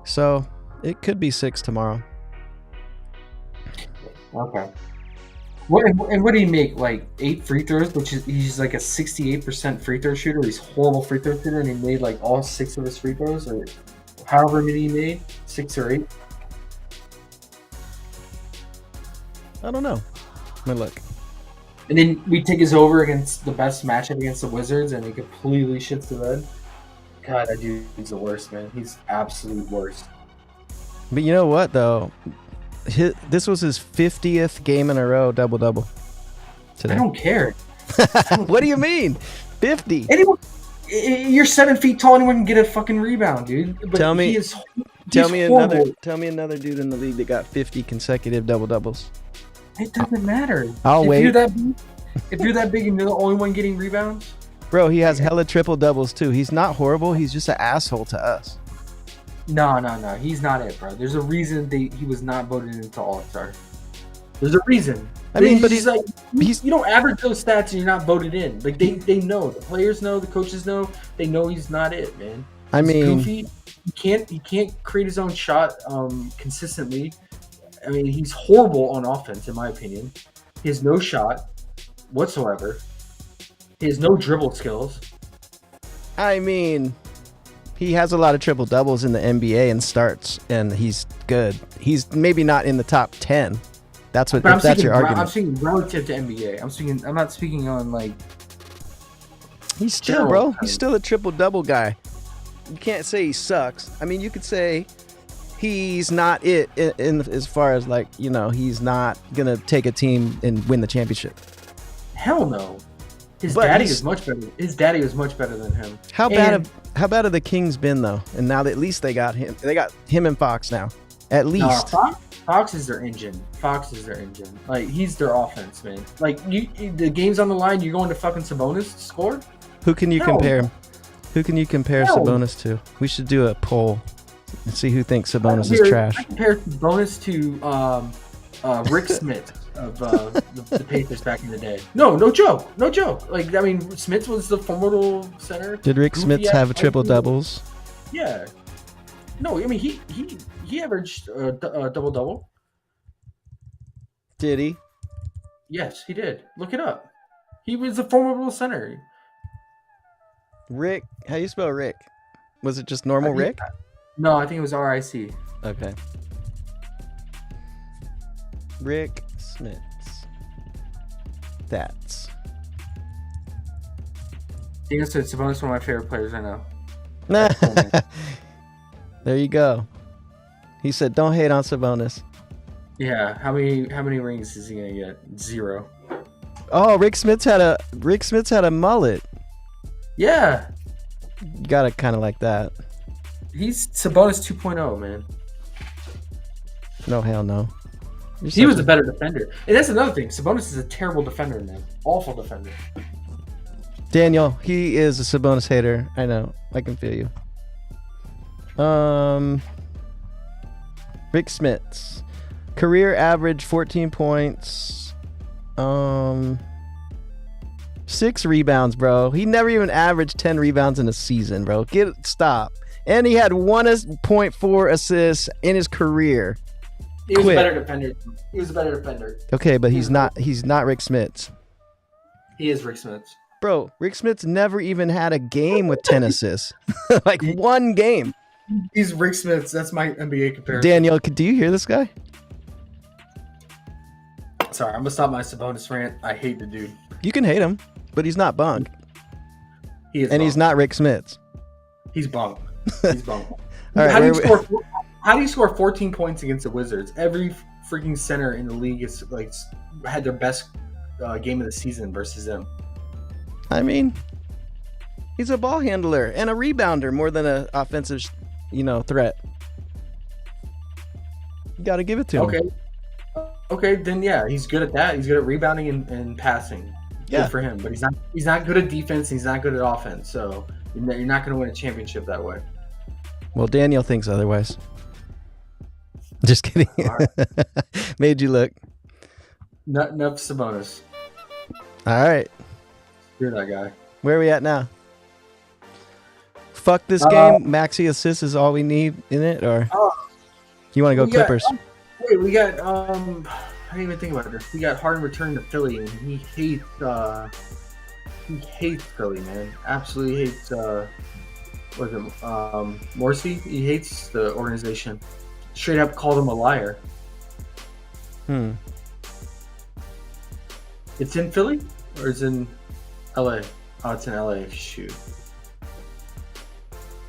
So it could be 6 tomorrow. Okay. What do you make? Like 8 free throws, which is he's like a 68% free throw shooter. He's a horrible free throw shooter, and he made like all 6 of his free throws, or however many he made, 6 or 8. I don't know. Let me look. And then we take his over against the best matchup against the Wizards, and he completely shits the bed. God, that dude's the worst, man. He's absolute worst. But you know what, though? This was his 50th game in a row double-double today. I don't care. What do you mean? 50? You're 7 feet tall. Anyone can get a fucking rebound, dude. But tell me horrible. Tell me another dude in the league that got 50 consecutive double-doubles. It doesn't matter. I'll wait. If you're that big and you're the only one getting rebounds. Bro, he has hella triple doubles too. He's not horrible. He's just an asshole to us. No. He's not it, bro. There's a reason he was not voted into All-Star. There's a reason. I mean, but he's you don't average those stats and you're not voted in. Like they know, the players know, the coaches know. They know he's not it, man. I mean, goofy. He can't create his own shot consistently. I mean, he's horrible on offense, in my opinion. He has no shot whatsoever. He has no dribble skills. I mean, he has a lot of triple doubles in the NBA and starts, and he's good. He's maybe not in the top 10. That's what. If that's your argument. I'm speaking relative to NBA. I'm not speaking on like. He's still, bro. He's still a triple double guy. You can't say he sucks. I mean, you could say he's not it in as far as like, you know, he's not gonna take a team and win the championship. Hell no. His daddy is much better. His daddy is much better than him. How bad have the Kings been though? And now that at least they got him. They got him and Fox now. At least. No, Fox is their engine. Like he's their offense, man. Like the game's on the line. You're going to fucking Sabonis to score. Who can you compare him? Who can you compare Sabonis to? We should do a poll and see who thinks Sabonis is trash. I compare Sabonis to Rick Smith of the Pacers back in the day. No joke. Like, I mean, Smith was the formidable center. Did Rick Smith have triple doubles? Yeah. No, I mean he averaged a double double. Did he? Yes, he did. Look it up. He was a formidable center. Rick, how do you spell Rick? Was it just normal Rick? No, I think it was RIC. Okay. Rick Smith. That's. Daniel said Sabonis is one of my favorite players I know. There you go. He said, "Don't hate on Sabonis." Yeah, how many rings is he gonna get? 0. Oh, Rick Smith's had a mullet. Yeah. You gotta kind of like that. He's Sabonis 2.0, man. No, hell no. He was a better defender. And that's another thing. Sabonis is a terrible defender, man. Awful defender. Daniel, he is a Sabonis hater. I know. I can feel you. Rick Smith's career average 14 points. 6 rebounds, bro. He never even averaged 10 rebounds in a season, bro. Stop. And he had 1.4 assists in his career. He was a better defender. Okay, but he's not Rick Smith's. He is Rick Smith's. Bro, Rick Smith's never even had a game with 10 assists. Like one game. He's Rick Smith's. That's my NBA comparison. Daniel, do you hear this guy? Sorry, I'm gonna stop my Sabonis rant. I hate the dude. You can hate him, but he's not bunk. He is, and bunk. He's not Rick Smith's. He's bunk. He's bunk. All right, how do you score 14 points against the Wizards? Every freaking center in the league is like had their best game of the season versus them. I mean, he's a ball handler and a rebounder more than an offensive, threat. You got to give it to him. Okay, then yeah, he's good at that. He's good at rebounding and passing. Yeah. Good for him. But he's not good at defense. He's not good at offense. So you're not going to win a championship that way. Well, Daniel thinks otherwise. Just kidding. Right. Made you look. Enough Sabonis. All right. You're that guy. Where are we at now? Fuck this game. Maxi assist is all we need in it, or you want to go Clippers? We got. I didn't even think about this. We got Harden returning to Philly, and he hates Philly, man. Absolutely hates. Was it Morsi? He hates the organization. Straight up called him a liar. It's in Philly or it's in LA? Oh, it's in LA. Shoot.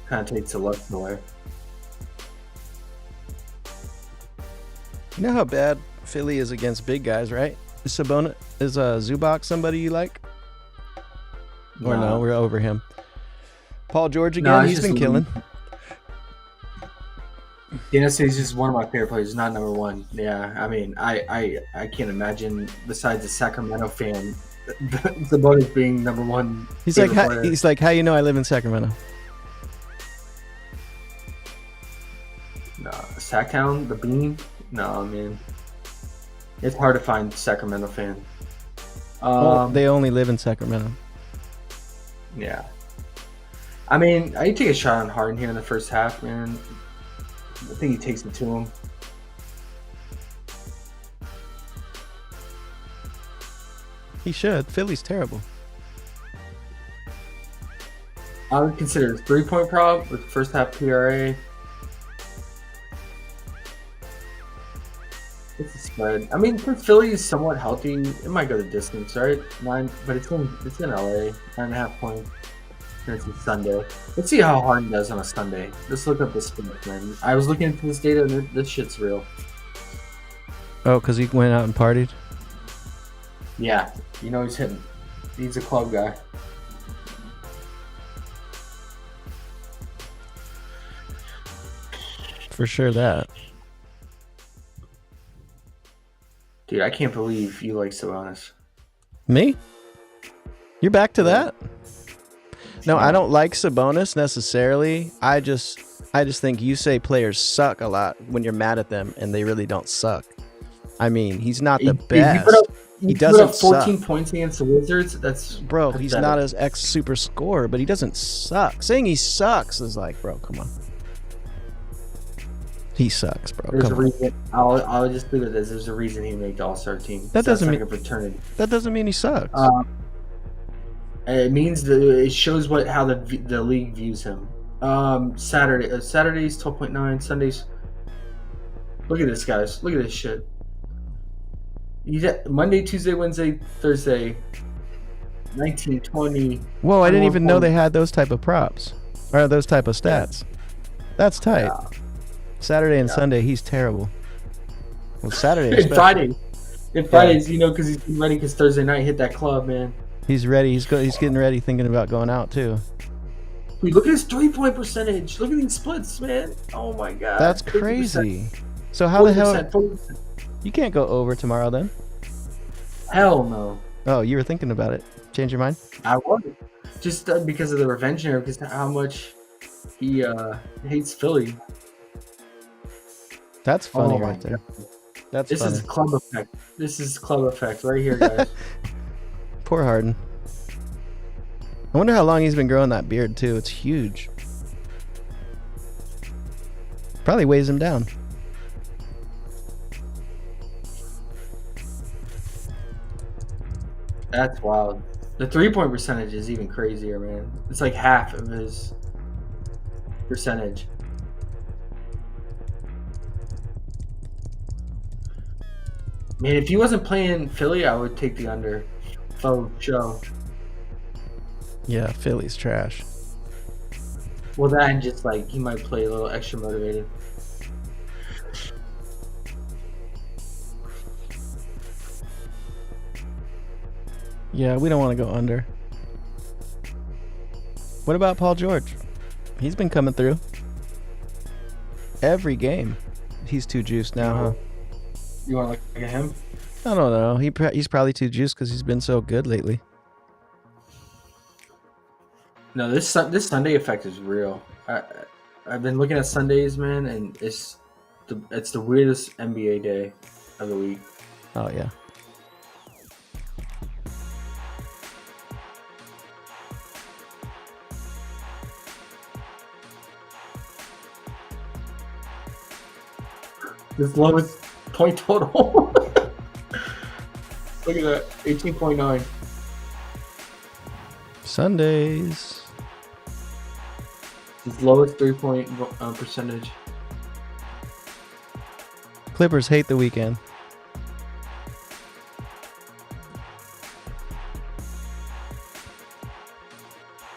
Kind of takes the luck away. You know how bad Philly is against big guys, right? Is Zubac somebody you like? Or no, we're over him. Paul George again, he's been killing. Dana says he's just one of my favorite players. He's not number one. Yeah, I mean, I can't imagine besides a Sacramento fan, the bonus being number one. He's like, how you know I live in Sacramento? Sacktown, the Bean. No, man, it's hard to find Sacramento fan. They only live in Sacramento. Yeah. I mean, I take a shot on Harden here in the first half, man. I think he takes it to him. He should. Philly's terrible. I would consider it a 3-point prop with first half PRA. It's a spread. I mean, since Philly is somewhat healthy, it might go the distance, right? 9, but it's in LA. 9.5 points. And it's a Sunday. Let's see how Harden does on a Sunday. Let's look up this split, man. I was looking into this data, and this shit's real. Oh, because he went out and partied? Yeah, you know he's hitting. He's a club guy. For sure that. Dude, I can't believe you like Sabonis. Me? You're back to that? No, I don't like Sabonis necessarily. I just think you say players suck a lot when you're mad at them, and they really don't suck. I mean, he's not the best. He doesn't put up 14 suck. Points against the Wizards. That's bro. pathetic. He's not an ex super scorer, but he doesn't suck. Saying he sucks is like, bro, come on. He sucks, bro. There's come a reason. I'll just leave it as there's a reason he made the All-Star team. That doesn't mean like a fraternity. That doesn't mean he sucks. It means that it shows how the league views him. Saturdays 12.9, Sundays. Look at this, guys. Look at this shit. Monday, Tuesday, Wednesday, Thursday, 19, 20. Whoa, I didn't even know they had those type of props or those type of stats. That's tight. Yeah. Saturday and Sunday, he's terrible. Well, Saturday and Friday. And Fridays, you know, because he's ready because Thursday night hit that club, man. He's ready. He's getting ready, thinking about going out too. Dude, look at his 3-point percentage. Look at these splits, man. Oh my god. That's crazy. So how the hell? 40%. You can't go over tomorrow then? Hell no. Oh, you were thinking about it. Change your mind? I was. Just because of the revenge nerve, because of how much he hates Philly. That's funny right there. That's this funny. is club effect. This is club effect right here, guys. Poor Harden. I wonder how long he's been growing that beard too. It's huge. Probably weighs him down. That's wild. The 3-point percentage is even crazier, man. It's like half of his percentage. Man, if he wasn't playing Philly, I would take the under. Show. Yeah, Philly's trash. Well, that and just like he might play a little extra motivated. Yeah, we don't want to go under. What about Paul George? He's been coming through. Every game. He's too juiced now, huh? You want to look at him? I don't know. He's probably too juiced because he's been so good lately. No, this Sunday effect is real. I've been looking at Sundays, man, and it's the weirdest NBA day of the week. Oh yeah. This lowest point total. Look at that, 18.9. Sundays. His lowest 3-point percentage. Clippers hate the weekend.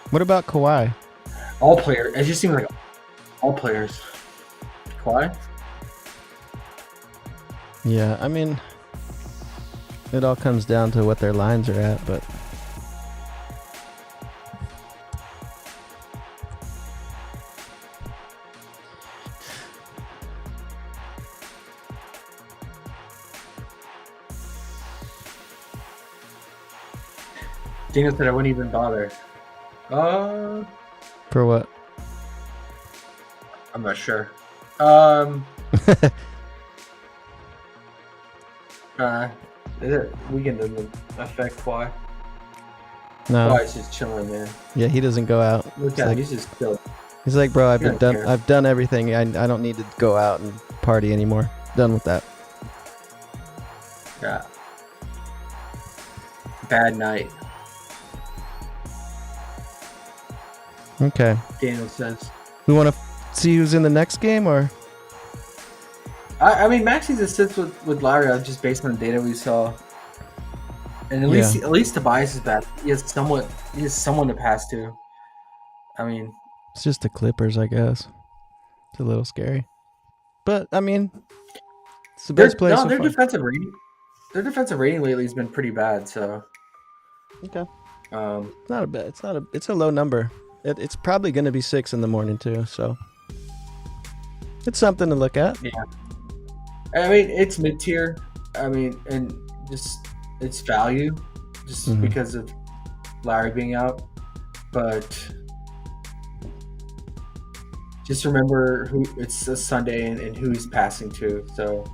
What about Kawhi? All players. It just seems like all players. Kawhi? Yeah, I mean, it all comes down to what their lines are at, but Daniel said I wouldn't even bother. For what? I'm not sure. The weekend doesn't affect Kawhi. No. Kawhi's just chilling, man. Yeah, he doesn't go out. Look at him, he's just chilling. He's like, bro, He don't care. I've done everything. I don't need to go out and party anymore. Done with that. Yeah. Bad night, Okay. Daniel says. We want to see who's in the next game, or? I mean, Maxi's assists with Larry just based on the data we saw, and at least Tobias is back. He has someone to pass to. I mean, It's just the Clippers, I guess. It's a little scary, but I mean, it's the best place. Their defensive rating lately has been pretty bad. So okay, not a bad. It's a low number. It's probably going to be 6 in the morning too. So it's something to look at. Yeah. I mean, it's mid-tier. I mean, and just it's value, just because of Larry being out. But just remember who it's a Sunday and who he's passing to. So,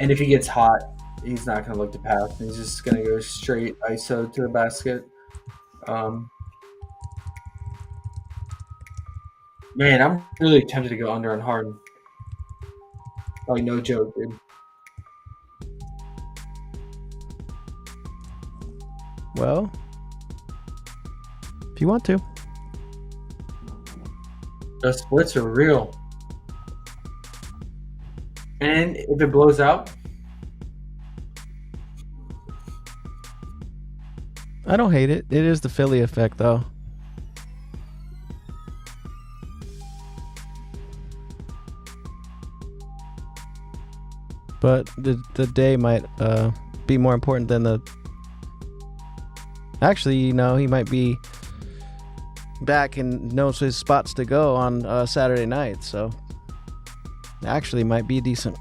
and if he gets hot, he's not going to look to pass. He's just going to go straight ISO to the basket. Man, I'm really tempted to go under on Harden. Like, no joke, dude. Well, if you want to. The splits are real. And if it blows out? I don't hate it. It is the Philly effect, though. But the day might be more important than the... Actually, he might be back and knows his spots to go on Saturday night, so actually might be decent.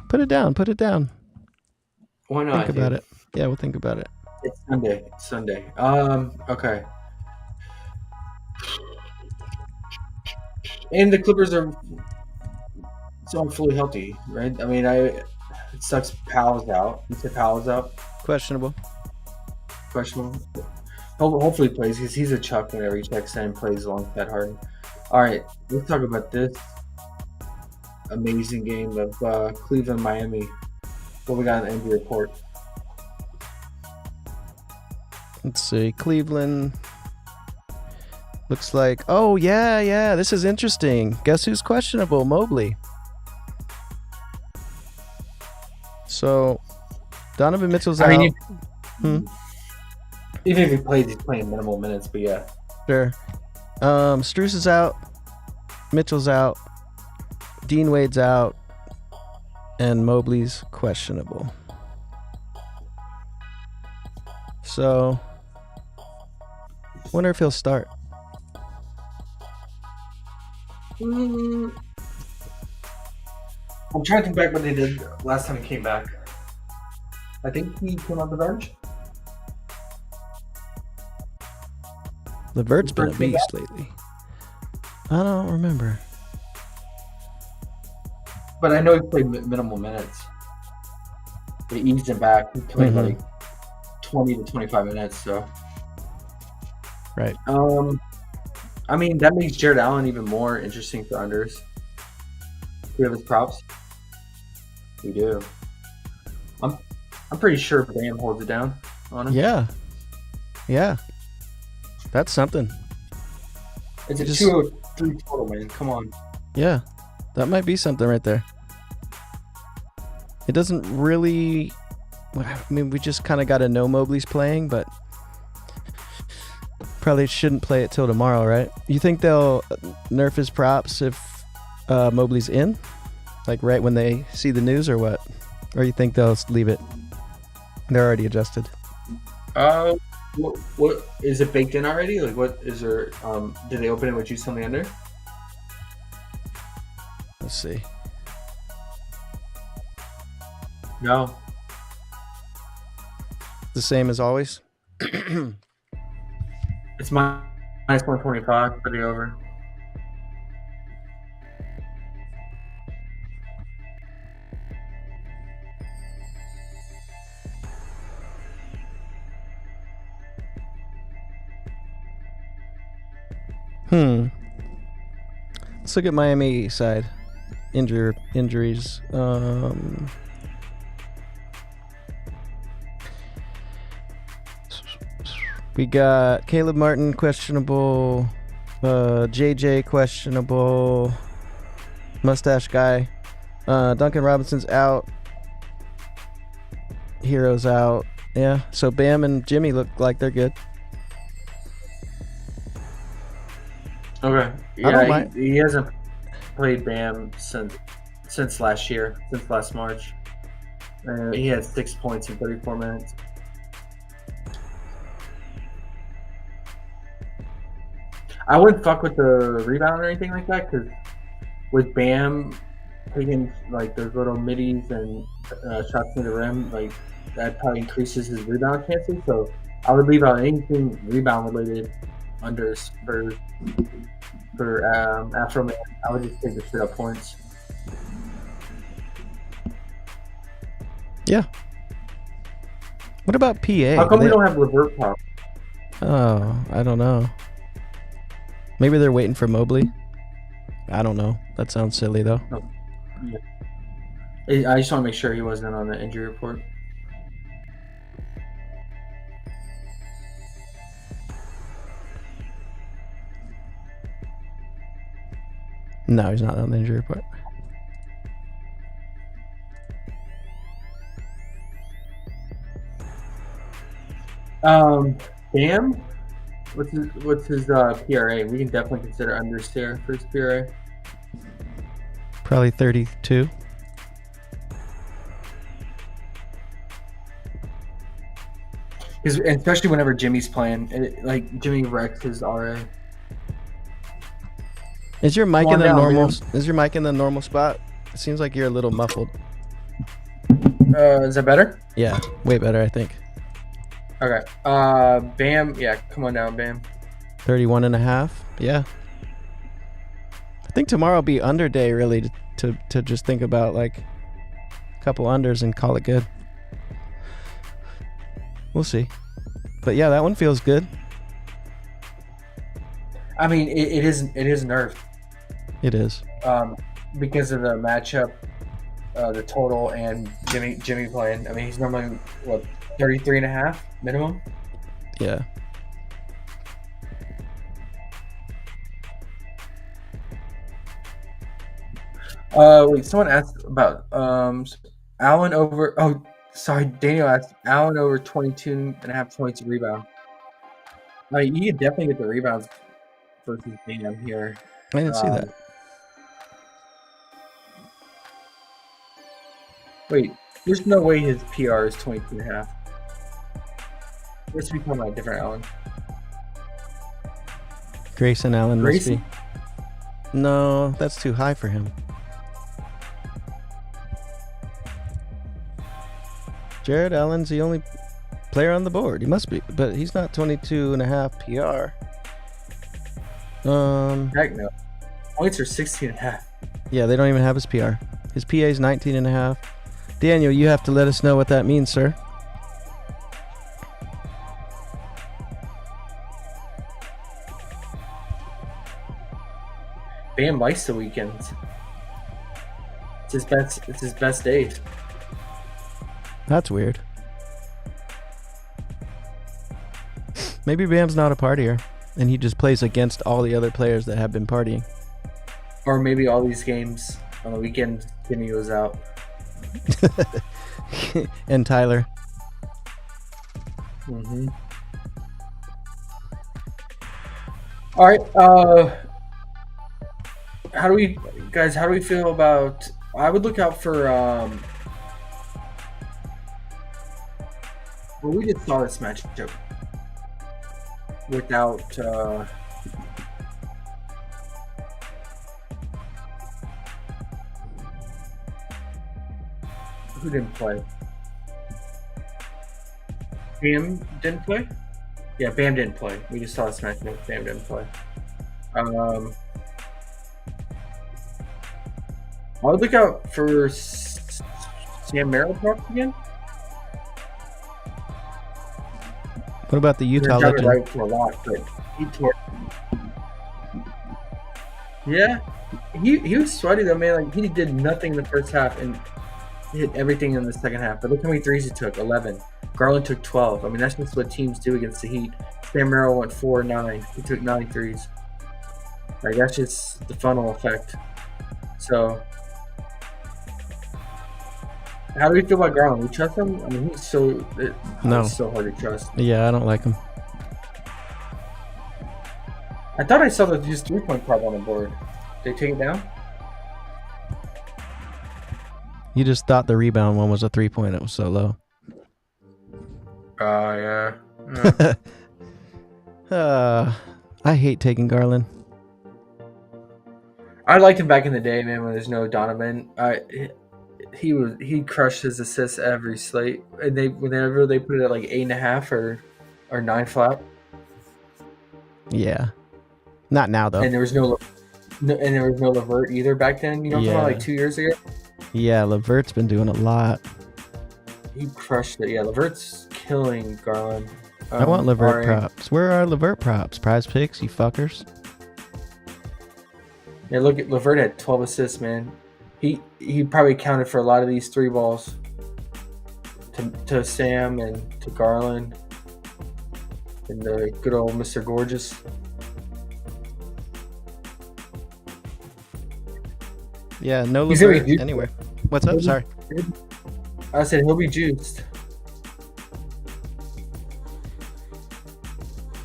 Put it down. Why not? Think about it. Yeah, we'll think about it. It's Sunday. Okay. And the Clippers are so fully healthy, right? I mean, it sucks. Powell's out. You said Powell's out? Questionable. Hopefully he plays because he's a chuck whenever he checks in and plays alongside Harden. All right, let's talk about this amazing game of Cleveland-Miami. What we got in the NBA report? Let's see. Cleveland... Looks like, oh, yeah, this is interesting. Guess who's questionable? Mobley. So, Donovan Mitchell's out. Even if he plays, he's playing minimal minutes, but yeah. Sure. Strus is out. Mitchell's out. Dean Wade's out. And Mobley's questionable. So, wonder if he'll start. I'm trying to think back what they did last time he came back. I think he came on the bench. LeVert's been a beast lately. I don't remember. But I know he played minimal minutes. They eased him back. He played like 20 to 25 minutes, so. Right. I mean, that makes Jared Allen even more interesting for unders. Do we have his props? We do. I'm pretty sure Bam holds it down on him. Yeah. That's something. It's a 203 total, man. Come on. Yeah. That might be something right there. It doesn't really... I mean, we just kind of got to know Mobley's playing, but... Probably shouldn't play it till tomorrow, right? You think they'll nerf his props if Mobley's in? Like right when they see the news or what? Or you think they'll leave it? They're already adjusted. What is it baked in already? Like what is there did they open it with juice on the under? Let's see. No. The same as always? It's my Nice 125 for the over. Let's look at Miami side. Injuries. We got Caleb Martin questionable, JJ questionable, mustache guy, Duncan Robinson's out, Hero's out. Yeah, so Bam and Jimmy look like they're good. Okay. Yeah, he hasn't played Bam since last year, since last March. He had 6 points in 34 minutes. I wouldn't fuck with the rebound or anything like that, because with Bam taking like those little middies and shots to the rim, like that probably increases his rebound chances. So I would leave out anything rebound related unders for Afro Man. I would just take the straight up points. Yeah. What about PA? How come we don't have Levert Pop? Oh, I don't know. Maybe they're waiting for Mobley. I don't know. That sounds silly though. Oh, yeah. I just want to make sure he wasn't on the injury report. No, he's not on the injury report. Bam? What's his PRA? We can definitely consider unders here for his PRA. Probably 32. Because especially whenever Jimmy's playing, like Jimmy wrecks his RA. Is your mic in the normal? Is your mic in the normal spot? It seems like you're a little muffled. Is that better? Yeah, way better, I think. Okay. Bam. Yeah, come on down, Bam. 31.5. Yeah. I think tomorrow will be under day, really, to just think about like a couple unders and call it good. We'll see. But yeah, that one feels good. I mean, it is nerfed. It is. Because of the matchup, the total, and Jimmy playing. I mean, he's normally, what, 33.5 minimum? Yeah. Wait, someone asked about Allen over. Oh, sorry, Daniel asked Allen over 22.5 points rebound. Like, you could definitely get the rebounds versus Bam here. I didn't see that. Wait, there's no way his PR is 22.5. Let's be talking about a different Allen. Grayson Allen must be. No, that's too high for him. Jared Allen's the only player on the board. He must be, but he's not 22.5 PR. Heck no. Points are 16.5. Yeah, they don't even have his PR. His PA is 19.5. Daniel, you have to let us know what that means, sir. Bam likes the weekends. It's his best days. That's weird. Maybe Bam's not a partier, and he just plays against all the other players that have been partying. Or maybe all these games on the weekend, Jimmy was out. And Tyler. Mm-hmm. All right. How do we feel about? I would look out for. Well, we just saw this matchup without. Who didn't play? Bam didn't play? Yeah, Bam didn't play. We just saw a smash him. Bam didn't play. I would look out for Sam Merrill props again. What about the Utah legend? Right for a lot, but he tore. Yeah, he was sweaty though, man. Like he did nothing in the first half and hit everything in the second half. But look how many threes he took, 11. Garland took 12. I mean, that's just what teams do against the Heat. Sam Merrill went 4-9. He took 9 threes. Like, that's just the funnel effect. So, how do we feel about Garland? We trust him? I mean, he's so hard to trust. Yeah, I don't like him. I thought I saw the just 3-point prop on the board. Did they take it down? You just thought the rebound one was a 3-point. It was so low. Yeah. I hate taking Garland. I liked him back in the day, man, when there's no Donovan. He crushed his assists every slate. And whenever they put it at like 8.5 or 9 flat. Yeah. Not now though. And there was no LeVert either back then. You know, about like 2 years ago. Yeah, LeVert's been doing a lot. He crushed it. Yeah, LeVert's killing Garland. I want LeVert props. Where are LeVert props? PrizePicks, you fuckers. Yeah, look at LeVert had 12 assists, man. He probably counted for a lot of these 3 balls to Sam and to Garland and the good old Mr. Gorgeous. Yeah, no LeVert anywhere. What's up? Sorry. I said he'll be juiced.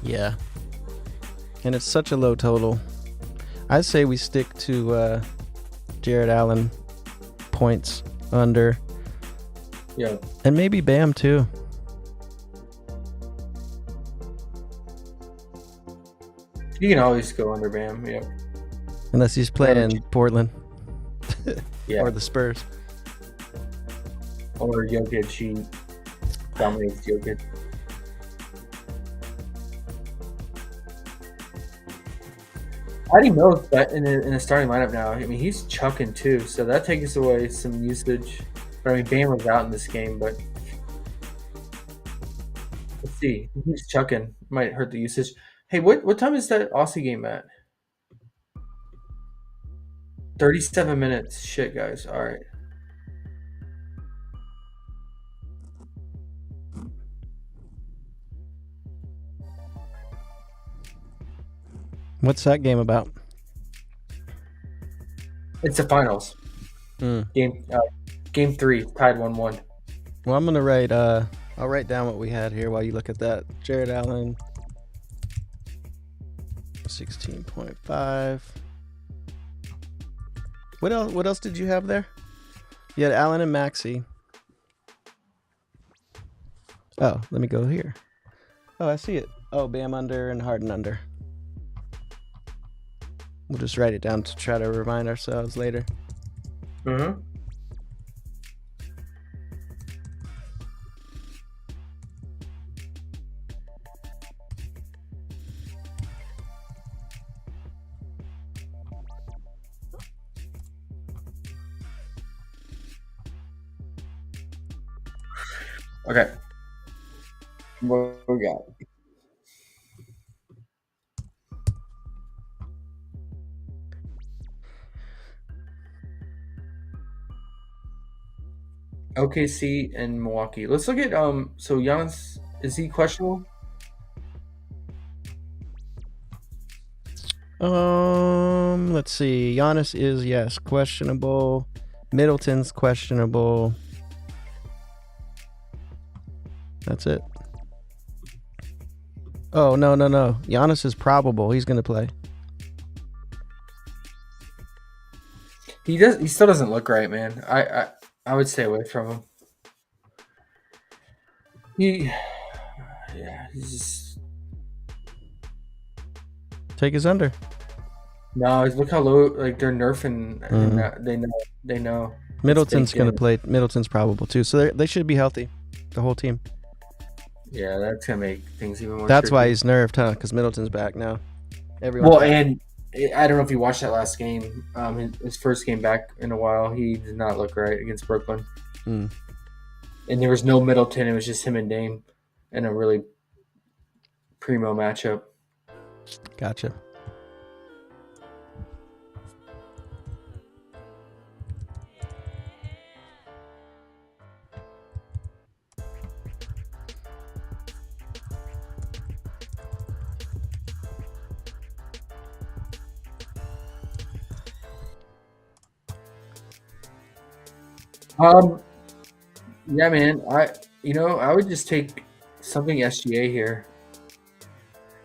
Yeah. And it's such a low total. I say we stick to Jared Allen points under. Yeah. And maybe Bam too. You can always go under Bam, yeah. Unless he's playing Portland. Yeah. Or the Spurs. Or Jokic, he dominates Jokic. Patty Mills in a starting lineup now. I mean, he's chucking too, so that takes away some usage. But I mean, Bam was out in this game, but let's see. He's chucking. Might hurt the usage. Hey, what time is that Aussie game at? 37 minutes. Shit, guys. All right. What's that game about? It's the finals. Game 3, tied 1-1. Well, I'm gonna write. I'll write down what we had here while you look at that. Jared Allen, 16.5. What else? What else did you have there? You had Allen and Maxey. Oh, let me go here. Oh, I see it. Oh, Bam under and Harden under. We'll just write it down to try to remind ourselves later. Mm-hmm. Okay. What we got? OKC and Milwaukee. Let's look at so Giannis, is he questionable? Let's see. Giannis is questionable. Middleton's questionable. That's it. Oh, no. Giannis is probable. He's going to play. He still doesn't look right, man. I would stay away from him. He's just... Take his under. No, look how low, like, they're nerfing. They know. Middleton's going to play. Middleton's probable too. So they should be healthy. The whole team. Yeah, that's gonna make things even more. That's tricky. why he's nerfed, huh? Because Middleton's back now. Everyone's back. And I don't know if you watched that last game. His first game back in a while, he did not look right against Brooklyn. Mm. And there was no Middleton; it was just him and Dame, in a really primo matchup. Gotcha. Yeah, man. I would just take something SGA here.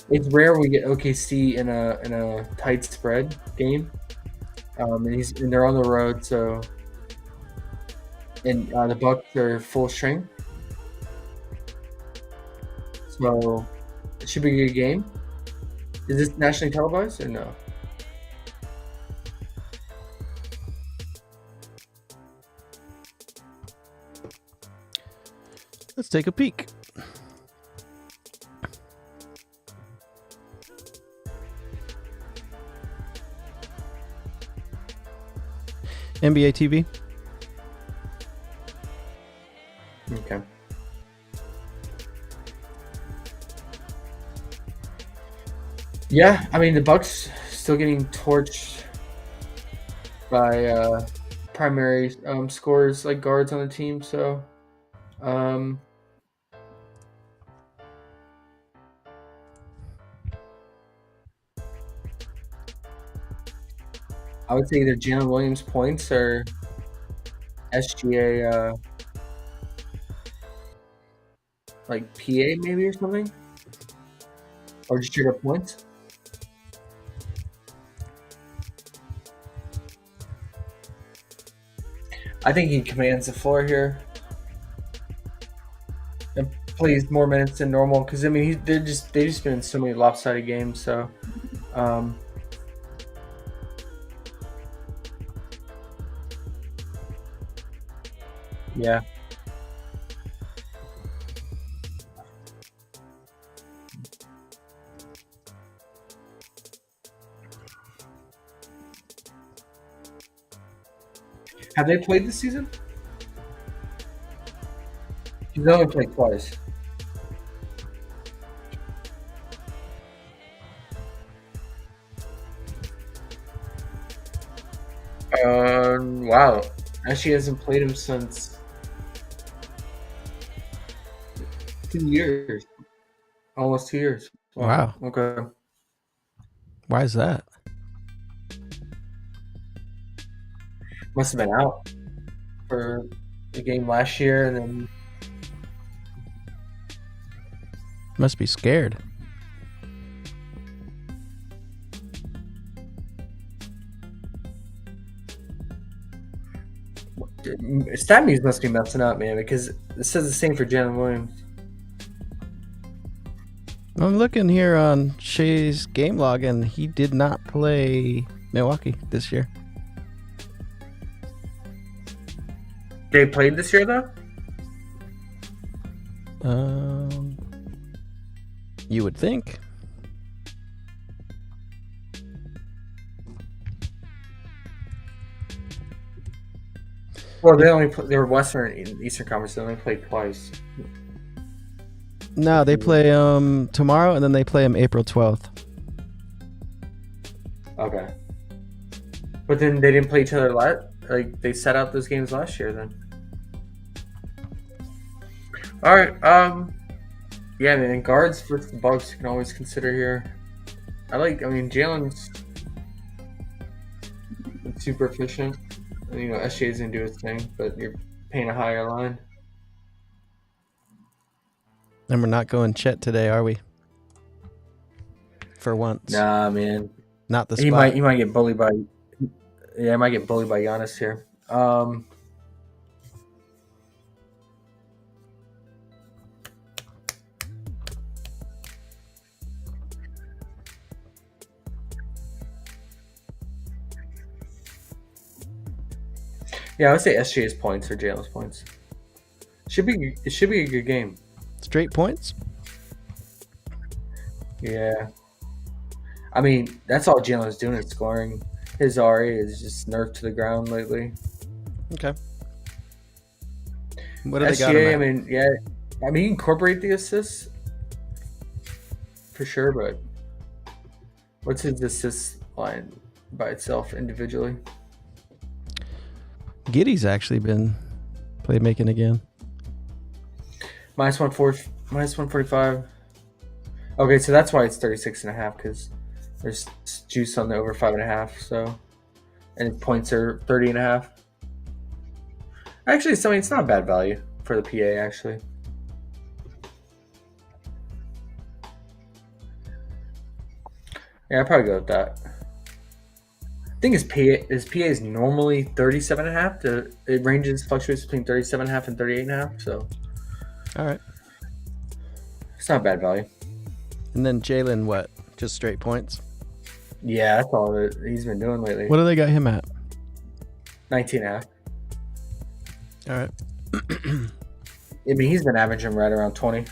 It's rare we get OKC in a tight spread game, and they're on the road, so the Bucks are full strength, so it should be a good game. Is this nationally televised or no? Let's take a peek. NBA TV. Okay. Yeah, I mean the Bucks still getting torched by primary scorers like guards on the team, so I would say either Jalen Williams points or SGA like PA maybe or something, or just straight up points. I think he commands the floor here and plays more minutes than normal because I mean they've just been in so many lopsided games. So, yeah. Have they played this season? He's only played twice. Wow. Actually hasn't played him since 2 years. Almost 2 years. Wow. Okay. Why is that? Must have been out for the game last year and then Must be scared. StatMuse must be messing up, man, because it says the same for Jalen Williams. I'm looking here on Shea's game log, and he did not play Milwaukee this year. They played this year, though? You would think. Well, they were Western and Eastern Conference. They only played twice. No, they play tomorrow, and then they play April 12th. Okay. But then they didn't play each other like they set out those games last year then. All right. Yeah, man. Guards versus the Bucks you can always consider here. Jalen's super efficient. SJ's gonna do his thing, but you're paying a higher line. And we're not going Chet today, are we? For once. Nah, man. Not the spot. He might get bullied by. Yeah, he might get bullied by Giannis here. Yeah, I would say SJ's points or Jalen's points. It should be a good game. Straight points? Yeah. I mean, that's all Jalen's doing is scoring. His RA is just nerfed to the ground lately. Okay. What do they got SGA, him I at? mean, yeah. I mean, you incorporate the assists for sure, but what's his assist line by itself individually? Giddy's actually been playmaking again. Minus 145. Okay, so that's why it's 36.5 because there's juice on the over 5.5. So, and points are 30.5. Actually, it's not a bad value for the PA. Actually, yeah, I'd probably go with that. I think his PA is normally 37.5. It fluctuates between 37.5 and 38.5. So, all right, it's not a bad value. And then Jalen, what? Just straight points? Yeah, that's all that he's been doing lately. What do they got him at? 19.5. All right. I mean, he's been averaging right around 20.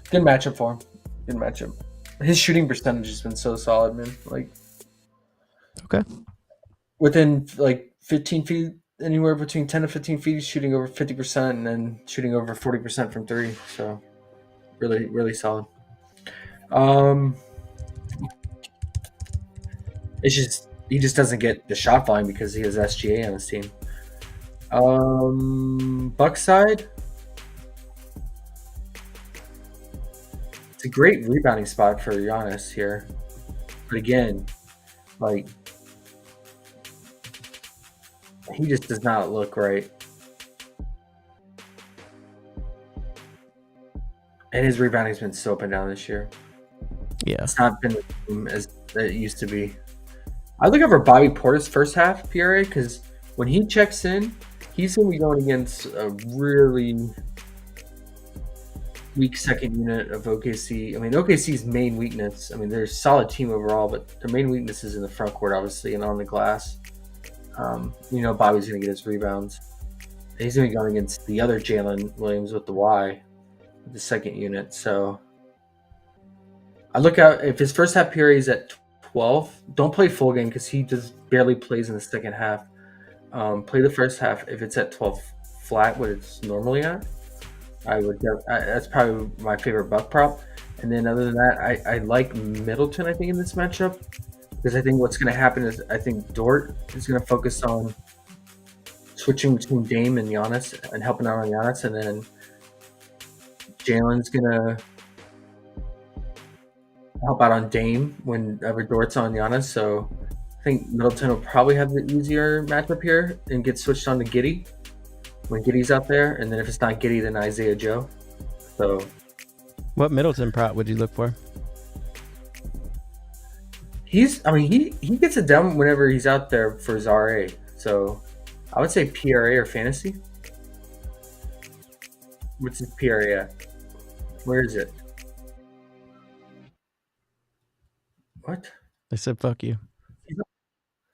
Good matchup for him. Good matchup. His shooting percentage has been so solid, man. Like, okay. Within like 15 feet, anywhere between 10 to 15 feet, he's shooting over 50% and then shooting over 40% from three. So, really, really solid. It's just he just doesn't get the shot volume because he has SGA on his team. Bucks side, it's a great rebounding spot for Giannis here, but again, like he just does not look right, and his rebounding's been so up and down this year. Yeah, it's not been the same as it used to be. I look over Bobby Portis first half PRA because when he checks in, he's going to be going against a really weak second unit of OKC. I mean, OKC's main weakness, I mean, they're a solid team overall, but their main weakness is in the front court, obviously, and on the glass. Bobby's going to get his rebounds. He's going to be going against the other Jalen Williams with the Y, the second unit. So I look out, if his first half PRA is at 12, don't play full game because he just barely plays in the second half. Play the first half. If it's at 12 flat, what it's normally at, that's probably my favorite buck prop. And then other than that, I like Middleton, I think, in this matchup because I think what's going to happen is I think Dort is going to focus on switching between Dame and Giannis and helping out on Giannis, and then Jalen's going to help out on Dame whenever Dort's on Giannis. So I think Middleton will probably have the easier matchup here and get switched on to Giddey when Giddey's out there. And then if it's not Giddey, then Isaiah Joe. So, what Middleton prop would you look for? he gets it done whenever he's out there for his RA. So I would say PRA or fantasy. What's his PRA at? Where is it? What? I said fuck you.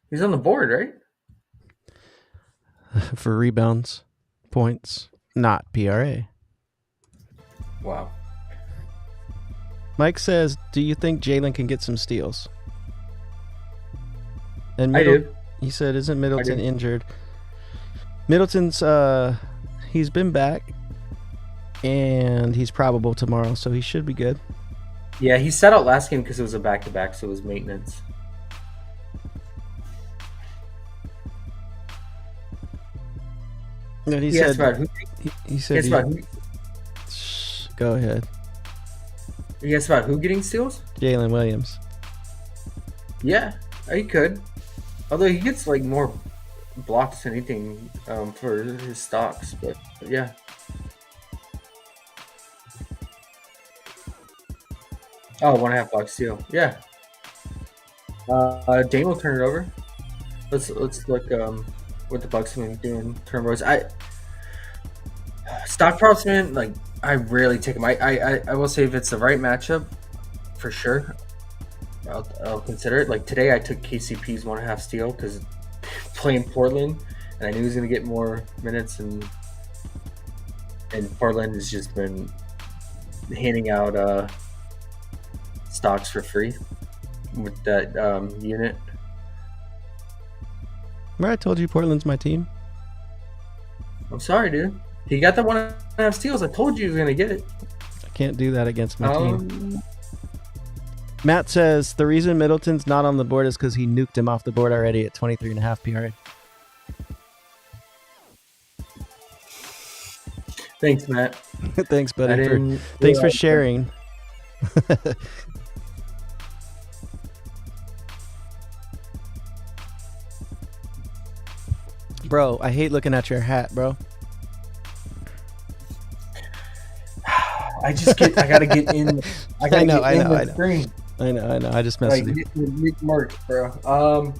He's on the board, right? For rebounds, points, not PRA. Wow. Mike says, do you think Jalen can get some steals? And I do. He said, isn't Middleton injured? Middleton's, he's been back, and he's probable tomorrow, so he should be good. Yeah, he sat out last game because it was a back-to-back, so it was maintenance. And he said, go ahead. You guess about who getting steals? Jalen Williams. Yeah, he could. Although he gets like more blocks than anything for his stocks, but yeah. Oh, 1.5 block steal. Yeah. Dame will turn it over. Let's look what the Bucks have been doing turnovers. Stock props, man. Like I rarely take them. I will say if it's the right matchup, for sure, I'll consider it. Like today, I took KCP's 1.5 steal because playing Portland, and I knew he was gonna get more minutes, and and Portland has just been handing out stocks for free with that unit. Remember I told you Portland's my team? I'm sorry, dude. He got the 1.5 steals. I told you he was going to get it. I can't do that against my team. Matt says the reason Middleton's not on the board is because he nuked him off the board already at 23.5 PRA. Thanks, Matt. Thanks, buddy. Thanks for sharing. Bro, I hate looking at your hat, bro. I gotta get in. I know. Screen. I know. I just messed with you. Merch, bro.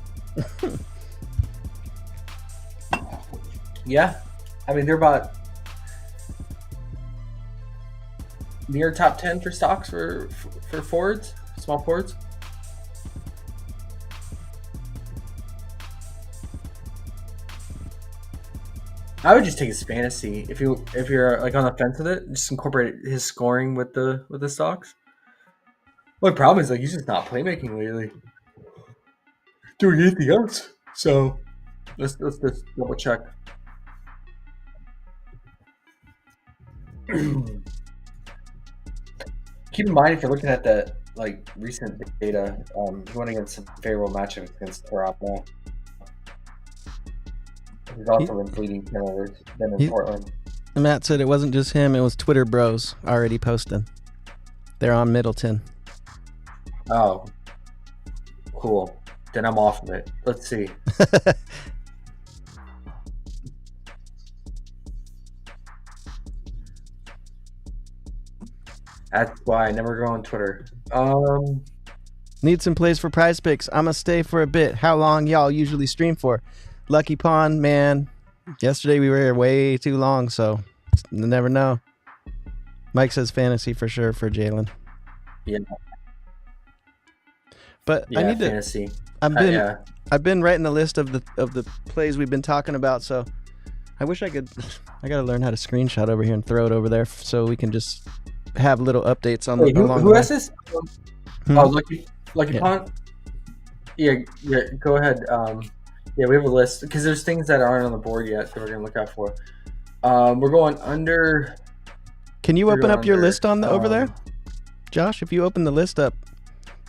Yeah. I mean, they're about near top 10 for stocks for forwards, small forwards. I would just take his fantasy if you're like on the fence with it. Just incorporate his scoring with the stocks. Well, the problem is like he's just not playmaking lately, doing anything else. So let's just double check. Keep in mind if you're looking at the like recent data, he's going against some favorable matchups against Toronto. He's also been bleeding turnovers than in Portland. Matt said it wasn't just him; it was Twitter bros already posting. They're on Middleton. Oh, cool. Then I'm off of it. Let's see. That's why I never go on Twitter. Need some plays for PrizePicks. I'ma stay for a bit. How long y'all usually stream for? Lucky Pond, man. Yesterday we were here way too long, so you never know. Mike says fantasy for sure for Jalen. Yeah. But yeah, I need fantasy. to. I've been writing the list of the plays we've been talking about. So I wish I could. I gotta learn how to screenshot over here and throw it over there so we can just have little updates on who has this? Oh, Lucky Pond. Yeah. Go ahead. Yeah, we have a list because there's things that aren't on the board yet that we're gonna look out for. We're going under. Can you open up your list on the over there, Josh? If you open the list up,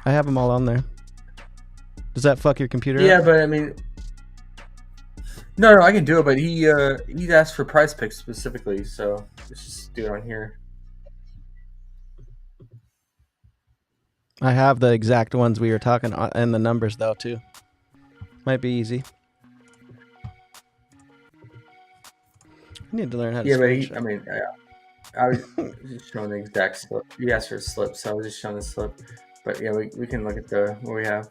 I have them all on there. Does that fuck your computer Yeah, up? but I mean, no, I can do it. But he asked for PrizePicks specifically, so let's just do it on here. I have the exact ones we were talking and the numbers though too. Might be easy. I need to learn how to. Yeah, but I was just showing the exact slip. You asked for a slip, so I was just showing the slip. But yeah, we can look at what we have.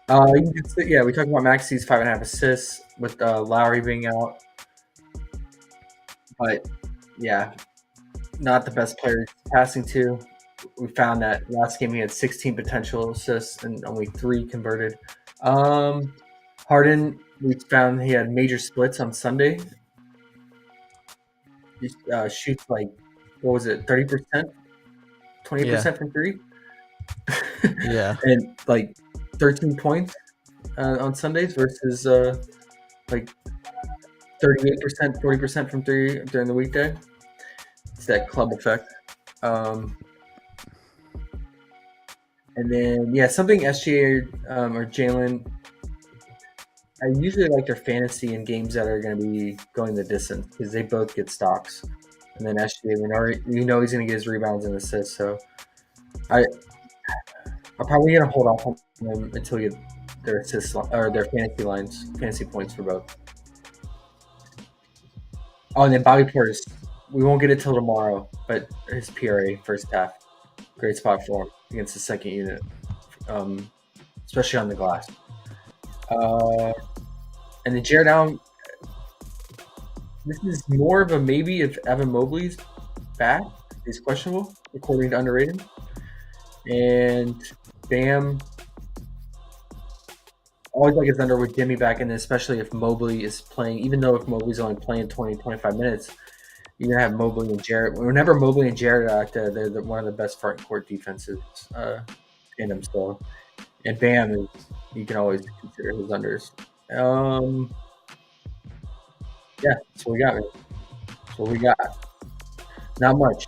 You can see, we talked about Maxi's 5.5 assists with Lowry being out. But yeah, not the best player passing to. We found that last game he had 16 potential assists and only 3 converted. Harden, we found he had major splits on Sunday. He shoots like, what was it, 30%? 20% from 3? Yeah. And like 13 points on Sundays versus like 38%, 40% from 3 during the weekday. It's that club effect. And then, something SGA or Jalen, I usually like their fantasy in games that are going to be going the distance because they both get stocks. And then SGA, we know he's going to get his rebounds and assists. So I'm probably going to hold off on them until we get their assists or their fantasy points for both. Oh, and then Bobby Portis, we won't get it till tomorrow, but his PRA first half, great spot for him against the second unit, especially on the glass. And then Jared Allen, This is more of a maybe if Evan Mobley's back. He's questionable, according to Underrated. And Bam, always like his under with Jimmy back in, especially if Mobley is playing, even though if Mobley's only playing 20, 25 minutes, you're going to have Mobley and Jarrett. Whenever Mobley and Jarrett are out there, they're one of the best front court defenses in them. So, and Bam is, you can always consider his unders. Yeah, that's what we got, man. That's what we got. Not much.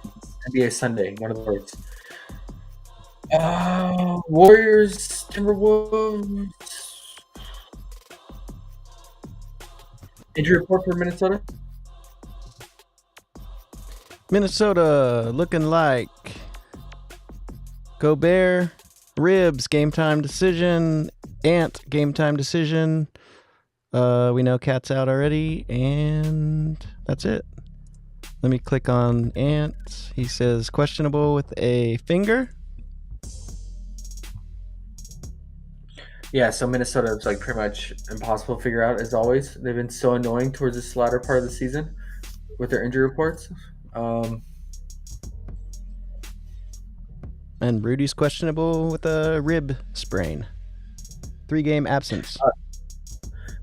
NBA Sunday, one of the worst. Warriors, Timberwolves. Injury report for Minnesota? Minnesota looking like Gobert, ribs, game time decision. Ant, game time decision. We know Cat's out already, and that's it. Let me click on Ant. He says questionable with a finger. Yeah, so Minnesota is like pretty much impossible to figure out as always. They've been so annoying towards this latter part of the season with their injury reports. And Rudy's questionable with a rib sprain. 3-game absence.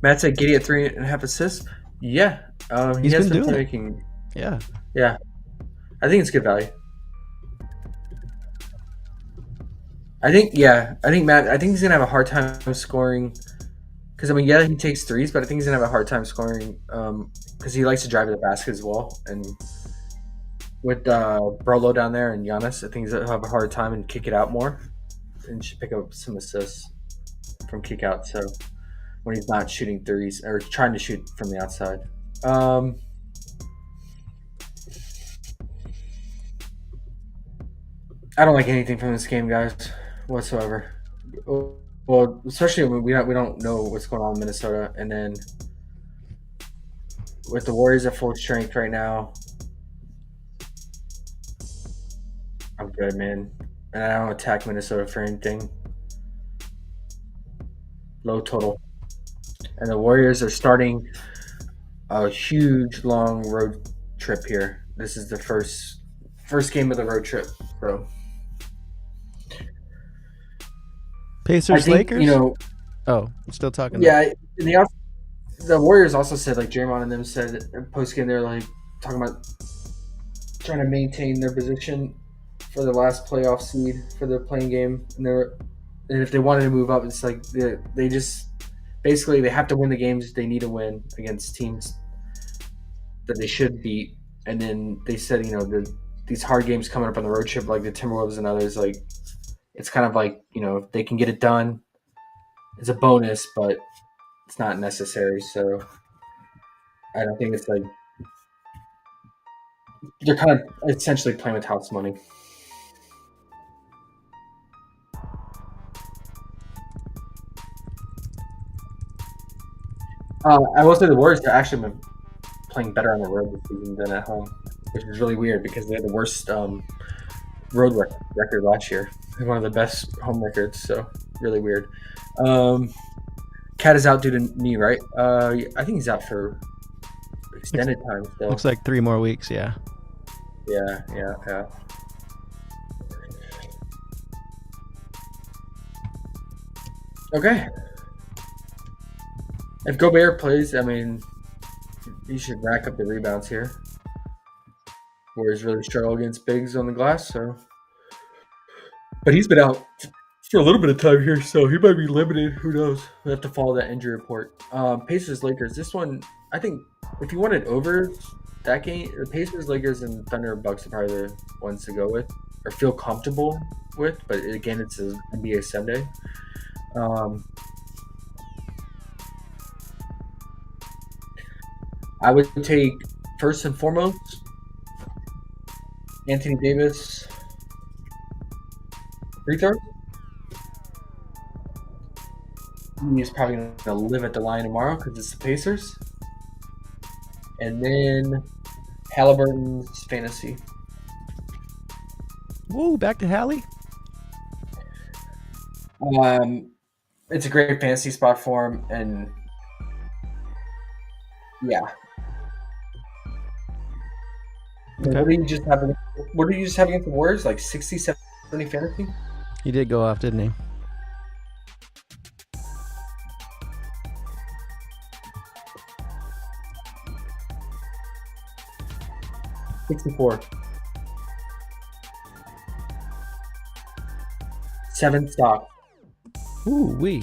Matt said Giddey at 3.5 assists. Yeah, he He's has been doing making. Yeah. I think it's good value. I think Matt. I think he's gonna have a hard time scoring. Because I mean, yeah, he takes threes, but I think he's gonna have a hard time scoring. Because he likes to drive to the basket as well, and with Brolo down there and Giannis, I think he'll have a hard time and kick it out more, and should pick up some assists from kick out. So when he's not shooting threes or trying to shoot from the outside. I don't like anything from this game, guys, whatsoever. Well, especially when we don't know what's going on in Minnesota, and then with the Warriors at full strength right now, I'm good, man. And I don't attack Minnesota for anything. Low total. And the Warriors are starting a huge, long road trip here. This is the first game of the road trip. So Pacers, Lakers? I'm still talking. Yeah, the Warriors also said, like Draymond and them said post game, they're like talking about trying to maintain their position for the last playoff seed for the playing game, and if they wanted to move up, it's like they just basically they have to win the games they need to win against teams that they should beat, and then they said these hard games coming up on the road trip like the Timberwolves and others, like it's kind of like if they can get it done, it's a bonus, but it's not necessary. So I don't think it's like they're kind of essentially playing with house money. I will say the Warriors have actually been playing better on the road this season than at home, which is really weird because they had the worst road record last year. One of the best home records, so really weird. Cat is out due to knee, right? I think he's out for extended time still. Looks like 3 more weeks, yeah. Yeah. Okay. If Gobert plays, I mean, he should rack up the rebounds here. Warriors really struggle against bigs on the glass, so. But he's been out for a little bit of time here, so he might be limited. Who knows? We have to follow that injury report. Pacers, Lakers. This one, I think, if you wanted over that game, the Pacers, Lakers, and Thunder Bucks are probably the ones to go with or feel comfortable with. But again, it's an NBA Sunday. I would take first and foremost Anthony Davis free throws. He's probably going to live at the line tomorrow because it's the Pacers. And then Halliburton's fantasy. Woo, back to Hallie. It's a great fantasy spot for him, and yeah, And what do you just have? What do you just have against the Warriors? Like 60, 70 fantasy? He did go off, didn't he? $64. 7 stock. Ooh, wee.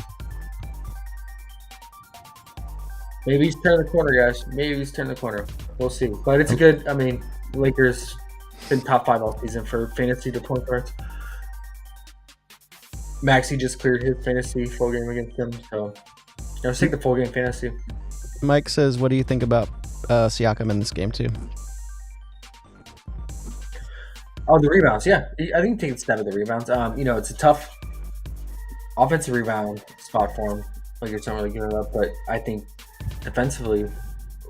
Maybe he's turning the corner, guys. Maybe he's turning the corner. We'll see. But it's a good. I mean, Lakers been top 5 all season for fantasy to point guards. Maxey just cleared his fantasy full game against them, so let's take the full game fantasy. Mike says, "What do you think about Siakam in this game too?" Oh, the rebounds. Yeah, I think take a stab at the rebounds. It's a tough offensive rebound spot for him. Lakers don't really give it up, but I think defensively,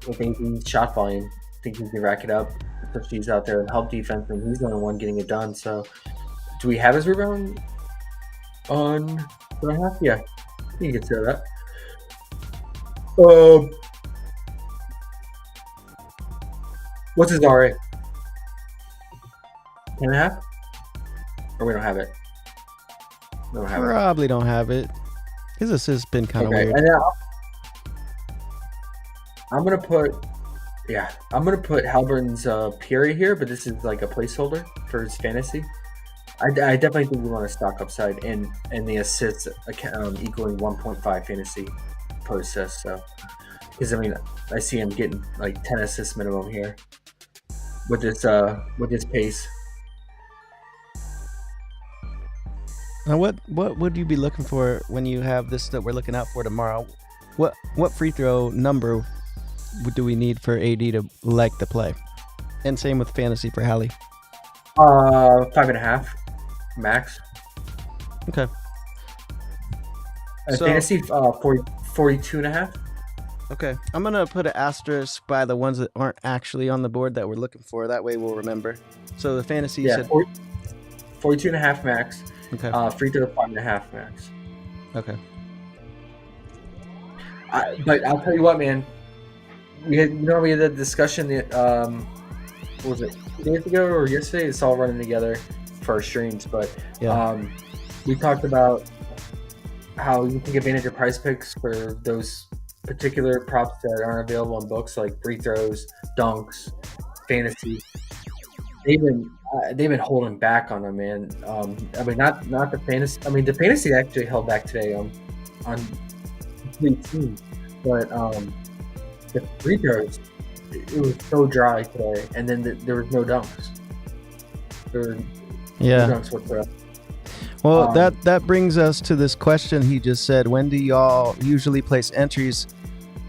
with 18 shot volume, I think he can rack it up. Especially he's out there and help defense, and he's the only one getting it done. So, do we have his rebound on 2.5? Yeah, you can consider that. What's his RA? 10.5? Or we don't have it? We don't have Probably don't have it. His assist's been kind of weird. And I'm gonna put Halliburton's Pierre here, but this is like a placeholder for his fantasy. I definitely think we want to stock upside and the assists equaling 1.5 fantasy per assist. So, because I see him getting like 10 assists minimum here with this pace. Now, what would you be looking for when you have this that we're looking out for tomorrow? What free throw number do we need for AD to like the play? And same with fantasy for Hallie. 5.5 max. Okay. Fantasy 42.5. Okay, I'm gonna put an asterisk by the ones that aren't actually on the board that we're looking for. That way we'll remember. So the fantasy said 42.5 max. Okay. Free throw 5.5 max. Okay. But I'll tell you what, man. We had that discussion. What was it 2 days ago or yesterday? It's all running together for our streams, but we talked about how you can take advantage of PrizePicks for those particular props that aren't available in books, like free throws, dunks, fantasy. They've been holding back on them, man. Not the fantasy. The fantasy actually held back today on 3 teams, but the free throws, it was so dry today, and then there was no dunks. There were no dunks whatsoever. Well, that brings us to this question he just said. When do y'all usually place entries?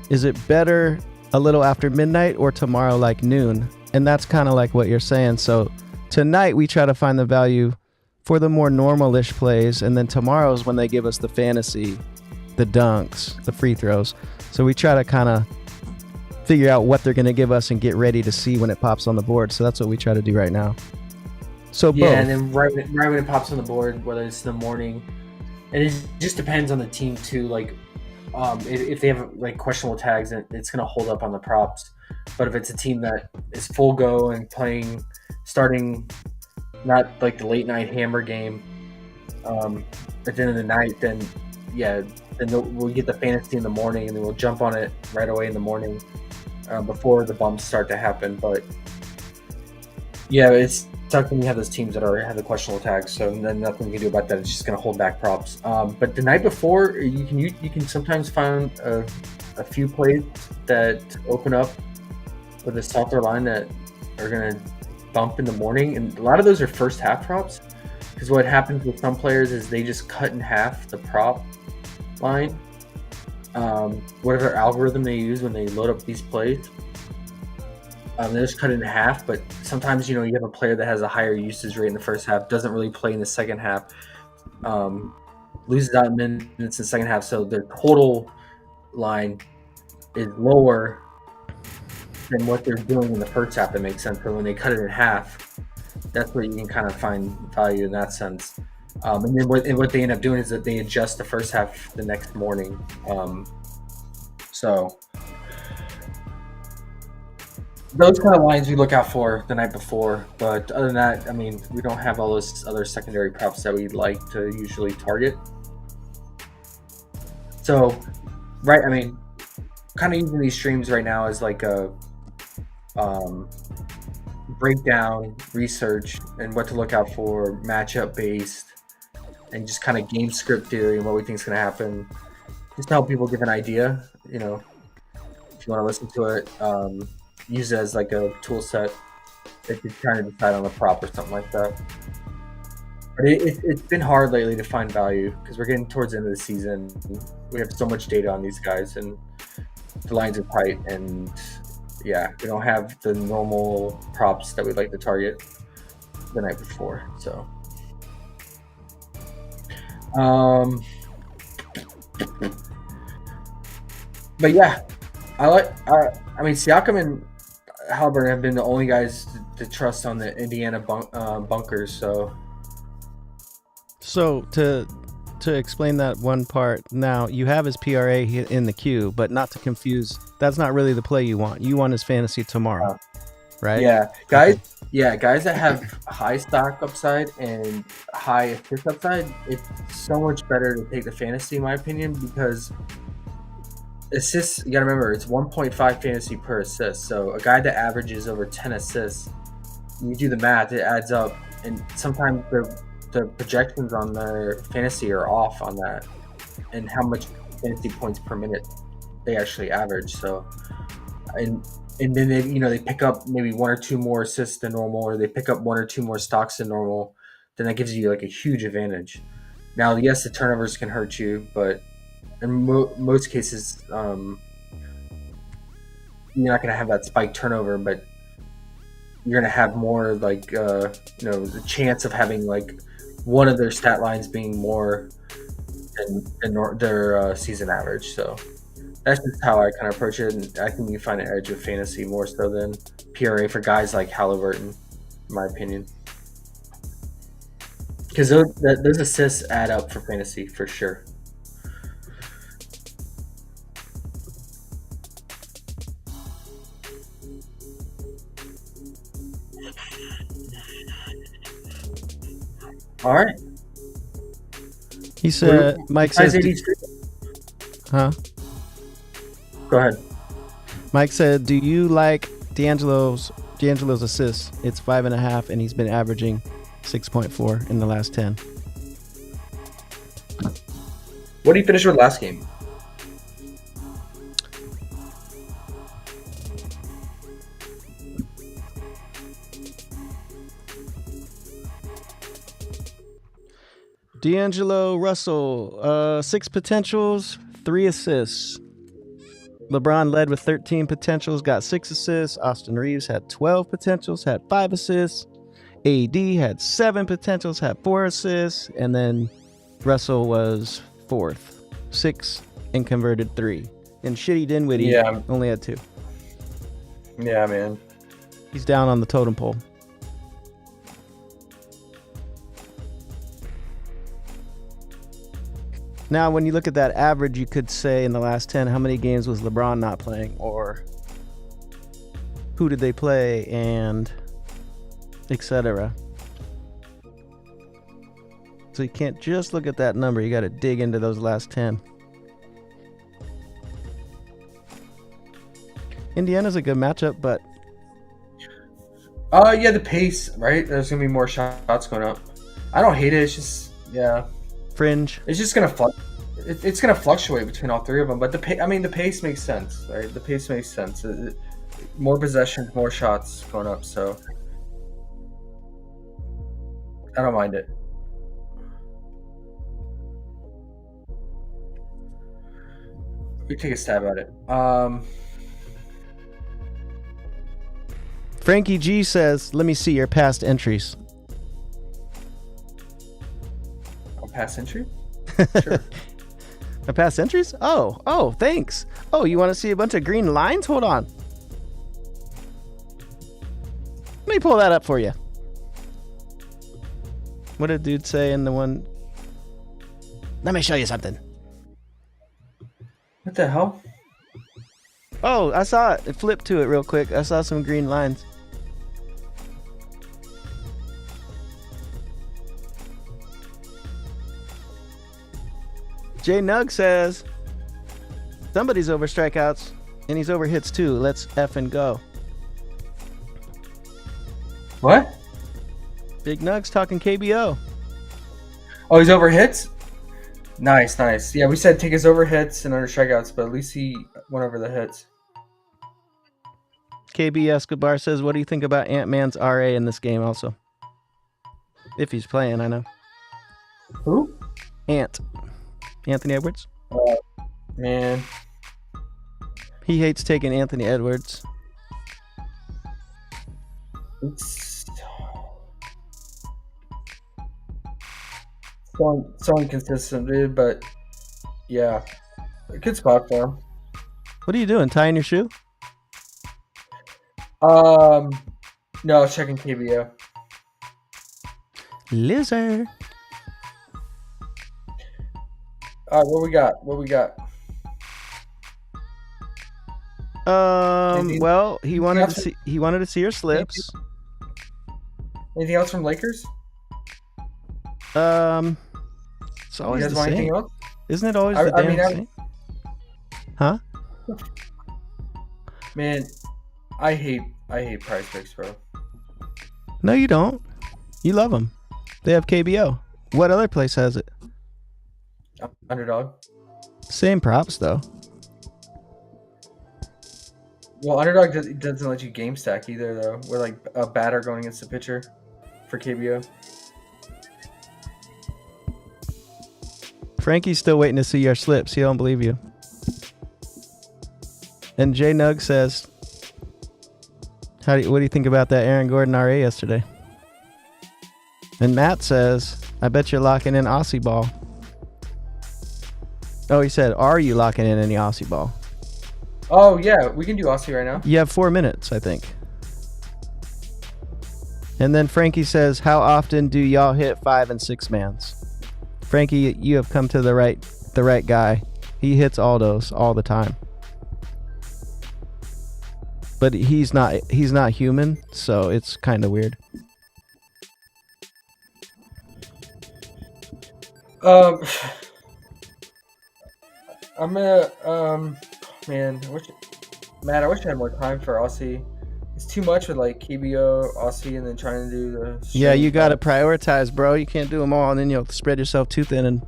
Is it better a little after midnight or tomorrow like noon? And that's kind of like what you're saying. So tonight we try to find the value for the more normal-ish plays, and then tomorrow's when they give us the fantasy, the dunks, the free throws. So we try to kind of figure out what they're going to give us and get ready to see when it pops on the board. So that's what we try to do right now. So both. And then right when it pops on the board, whether it's in the morning, and it just depends on the team too. Like, if they have like questionable tags, it's going to hold up on the props. But if it's a team that is full go and starting not like the late night hammer game at the end of the night, then we'll get the fantasy in the morning, and then we'll jump on it right away in the morning before the bumps start to happen. But yeah, it's tough when you have those teams that have the questionable tags, so then nothing you can do about that. It's just going to hold back props. But the night before, you can sometimes find a few plays that open up with a softer line that are going to bump in the morning, and a lot of those are first half props, because what happens with some players is they just cut in half the prop line, whatever algorithm they use when they load up these plays. They just cut it in half, but sometimes you have a player that has a higher usage rate in the first half, doesn't really play in the second half, loses out in minutes in the second half, so their total line is lower than what they're doing in the first half. That makes sense. So when they cut it in half, that's where you can kind of find value in that sense. And then what they end up doing is that they adjust the first half the next morning. those kind of lines we look out for the night before. But other than that, I mean, we don't have all those other secondary props that we like to usually target. So, right, I mean, kind of using these streams right now as like a breakdown, research, and what to look out for, matchup based, and just kind of game script theory and what we think is going to happen. Just to help people give an idea, if you want to listen to it, use it as like a tool set if you're trying to decide on a prop or something like that. But it's been hard lately to find value because we're getting towards the end of the season. We have so much data on these guys, and the lines are tight, and yeah, we don't have the normal props that we'd like to target the night before. So, but yeah, I mean, Siakam and Halliburton have been the only guys to trust on the Indiana bunkers. So to explain that one part, now you have his PRA in the queue, but not to confuse, that's not really the play you want. You want his fantasy tomorrow, right? Yeah, guys. Okay. Yeah, guys that have high stock upside and high assist upside, it's so much better to take the fantasy, in my opinion, because assists, you gotta remember, it's 1.5 fantasy per assist. So a guy that averages over 10 assists, you do the math, it adds up, and sometimes the projections on their fantasy are off on that, and how much fantasy points per minute they actually average. So, and then they pick up maybe one or two more assists than normal, or they pick up one or two more stocks than normal. Then that gives you like a huge advantage. Now, yes, the turnovers can hurt you, but in most cases, you're not going to have that spike turnover, but you're going to have more like the chance of having like one of their stat lines being more than their season average. So that's just how I kind of approach it, and I think you find an edge with fantasy more so than PRA for guys like Halliburton, in my opinion, because those assists add up for fantasy for sure. All right. He said, Mike says, huh? Go ahead. Mike said, do you like D'Angelo's assists? It's 5.5, and he's been averaging 6.4 in the last 10. What did he finish with last game? D'Angelo Russell, 6 potentials, 3 assists. LeBron led with 13 potentials, got 6 assists. Austin Reeves had 12 potentials, had 5 assists. AD had 7 potentials, had 4 assists. And then Russell was 4th, 6 and converted 3. And Shitty Dinwiddie only had 2. Yeah, man. He's down on the totem pole. Now, when you look at that average, you could say in the last 10, how many games was LeBron not playing, or who did they play, and etc. So you can't just look at that number. You got to dig into those last 10. Indiana's a good matchup, but yeah, the pace, right? There's gonna be more shots going up. I don't hate it. It's just fringe. It's just gonna it's gonna fluctuate between all three of them. But the pace makes sense, right? The pace makes sense. More possessions, more shots going up. So I don't mind it. We take a stab at it. Frankie G says, "Let me see your past entries." Past entry? Sure. My past entries? Oh, thanks. Oh, you want to see a bunch of green lines? Hold on. Let me pull that up for you. What did dude say in the one? Let me show you something. What the hell? Oh, I saw it. It flipped to it real quick. I saw some green lines. J Nug says somebody's over strikeouts and he's over hits too. Let's effing go. What? Big Nug's talking KBO. Oh, he's over hits? Nice. Yeah, we said take his over hits and under strikeouts, but at least he went over the hits. KB Escobar says, what do you think about Ant-Man's RA in this game also? If he's playing, I know. Who? Anthony Edwards. Man. He hates taking Anthony Edwards. It's so inconsistent, dude, but yeah. A good spot for him. What are you doing? Tying your shoe? No, I was checking KBO. Lizard. All right, what we got? Well, he wanted to see your slips. Anything else from Lakers? It's always the same. Anything else? Isn't it always the damn same? Huh? Man, I hate PrizePicks, bro. No, you don't. You love them. They have KBO. What other place has it? Underdog. Same props though. Well, Underdog doesn't let you game stack either, though. We're like a batter going against the pitcher for KBO. Frankie's still waiting to see your slips. He don't believe you. And J Nug says, what do you think about that Aaron Gordon RA yesterday? And Matt says, I bet you're locking in Aussie ball. Oh, he said, are you locking in any Aussie ball? Oh, yeah. We can do Aussie right now. You have 4 minutes, I think. And then Frankie says, how often do y'all hit 5 and 6 mans? Frankie, you have come to the right guy. He hits all those all the time. But he's not human, so it's kind of weird. I'm gonna man, I wish I had more time for Aussie. It's too much with like KBO, Aussie, and then trying to do the. Yeah, you gotta prioritize, bro. You can't do them all, and then you'll spread yourself too thin and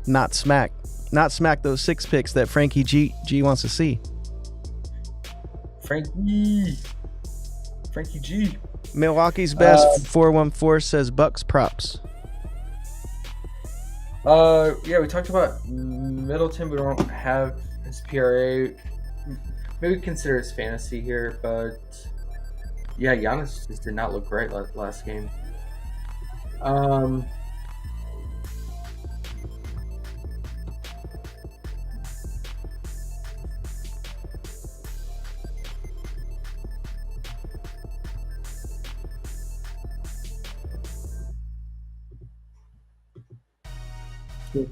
not smack those 6 picks that Frankie G wants to see. Frankie G. Milwaukee's best 414 says Bucks props. Yeah, we talked about Middleton. We don't have his PRA. Maybe consider his fantasy here, but yeah, Giannis just did not look great last game.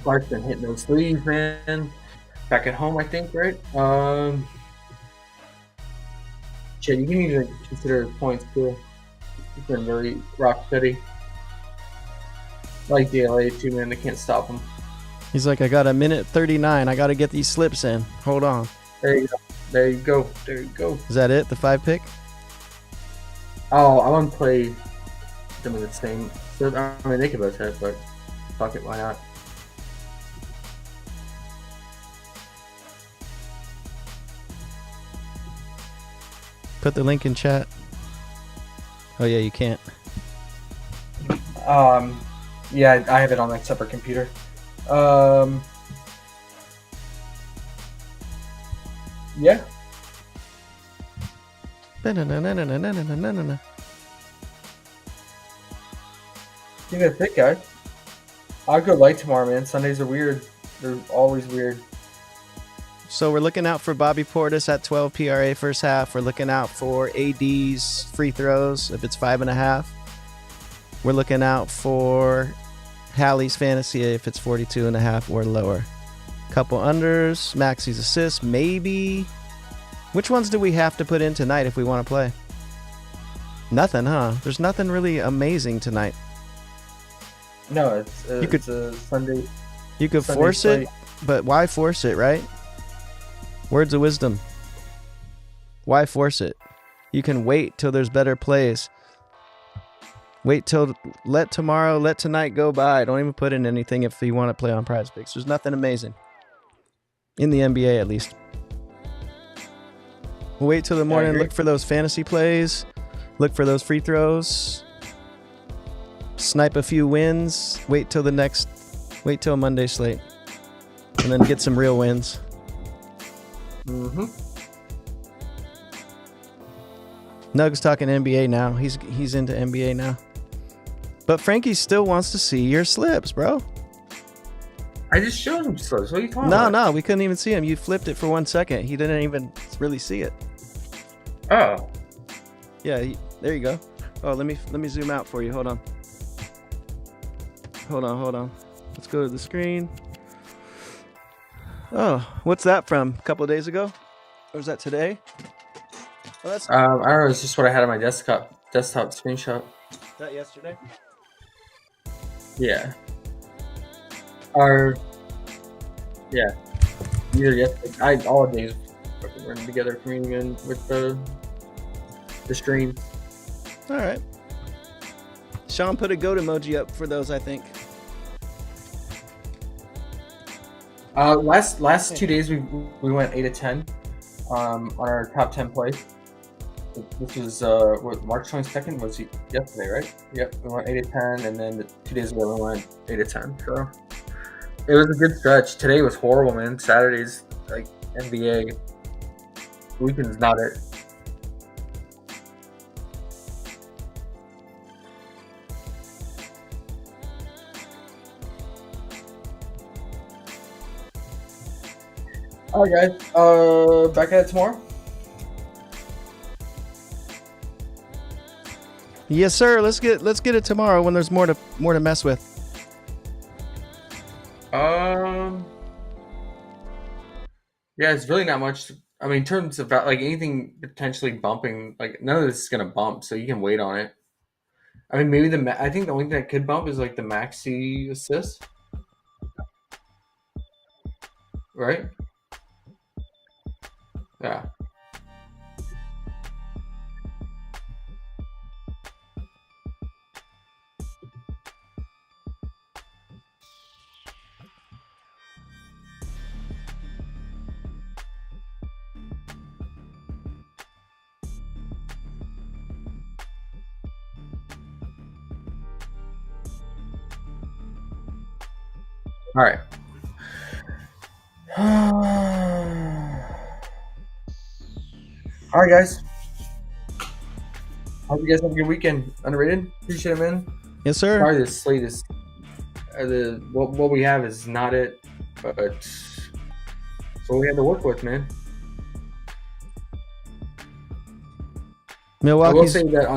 Clark's been hitting those threes, man. Back at home, I think, right? Shit, you can even consider his points too. He's been very rock steady. Like DLA too, man. They can't stop him. He's like, I got a minute 39. I got to get these slips in. Hold on. There you go. Is that it? The 5 pick? Oh, I want to play them in the same. So, I mean, they could both hit, but fuck it, why not? Put the link in chat. Oh yeah, you can't. Yeah, I have it on a separate computer. Yeah. Give me a pick, guy. I'll go light tomorrow, man. Sundays are weird. They're always weird. So we're looking out for Bobby Portis at 12 PRA first half. We're looking out for AD's free throws if it's 5.5. We're looking out for Hallie's fantasy if it's 42.5 or lower. Couple unders, Maxi's assists, maybe. Which ones do we have to put in tonight if we want to play? Nothing, huh? There's nothing really amazing tonight. No, it's a Sunday. You could Sunday force slate. it, but why force it, right? Words of wisdom. Why force it? You can wait till there's better plays. Let tonight go by. Don't even put in anything if you want to play on PrizePicks. There's nothing amazing. In the NBA, at least. Wait till the morning. Look for those fantasy plays. Look for those free throws. Snipe a few wins. Wait till Monday slate. And then get some real wins. Mm-hmm. Nug's talking NBA now. He's into NBA now. But Frankie still wants to see your slips, bro. I just showed him slips. What are you talking about? No, we couldn't even see him. You flipped it for 1 second. He didn't even really see it. Oh. Yeah, there you go. Oh, let me zoom out for you. Hold on. Let's go to the screen. Oh, what's that from? A couple of days ago? Or was that today? Oh, that's I don't know. It's just what I had on my desktop screenshot. that yesterday. Yeah. Yeah. Either yesterday. All days fucking running together for me again with the stream. All right. Sean put a goat emoji up for those, I think. Last 2 days we went 8 of 10 on our top 10 plays. This was March 22nd was yesterday, right? Yep, we went 8 of 10, and then 2 days ago we went 8 of 10. So it was a good stretch. Today was horrible, man. Saturday's like NBA. Weekend's not it. All right, guys. Back at it tomorrow. Yes, sir. Let's get it tomorrow when there's more to mess with. Yeah, it's really not much. I mean, in terms of like anything potentially bumping, like none of this is gonna bump, so you can wait on it. I mean, maybe I think the only thing that could bump is like the maxi assist, right? Yeah. All right. All right, guys. Hope you guys have a good weekend. Underrated. Appreciate it, man. Yes, sir. Sorry, this slate is what we have is not it, but it's what we had to work with, man. I will Milwaukee's say that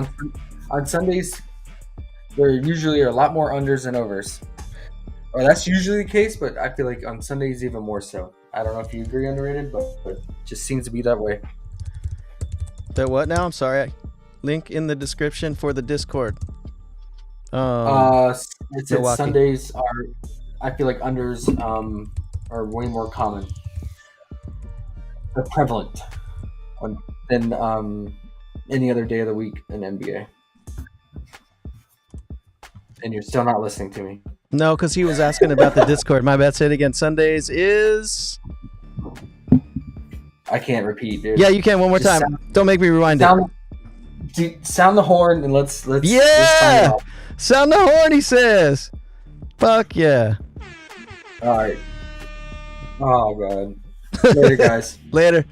on Sundays there usually are a lot more unders than overs. Or that's usually the case, but I feel like on Sundays even more so. I don't know if you agree, Underrated, but it just seems to be that way. That what now? I'm sorry. Link in the description for the Discord. It says Milwaukee. Sundays are. I feel like unders are way more common. They're prevalent than any other day of the week in NBA. And you're still not listening to me. No, because he was asking about the Discord. My bad. Say it again. Sundays is. I can't repeat, dude. Yeah, you can one more time. Don't make me rewind it. Sound the horn and let's yeah! Let's sign off. Sound the horn, he says. Fuck yeah. All right. Oh god. Later, guys. Later.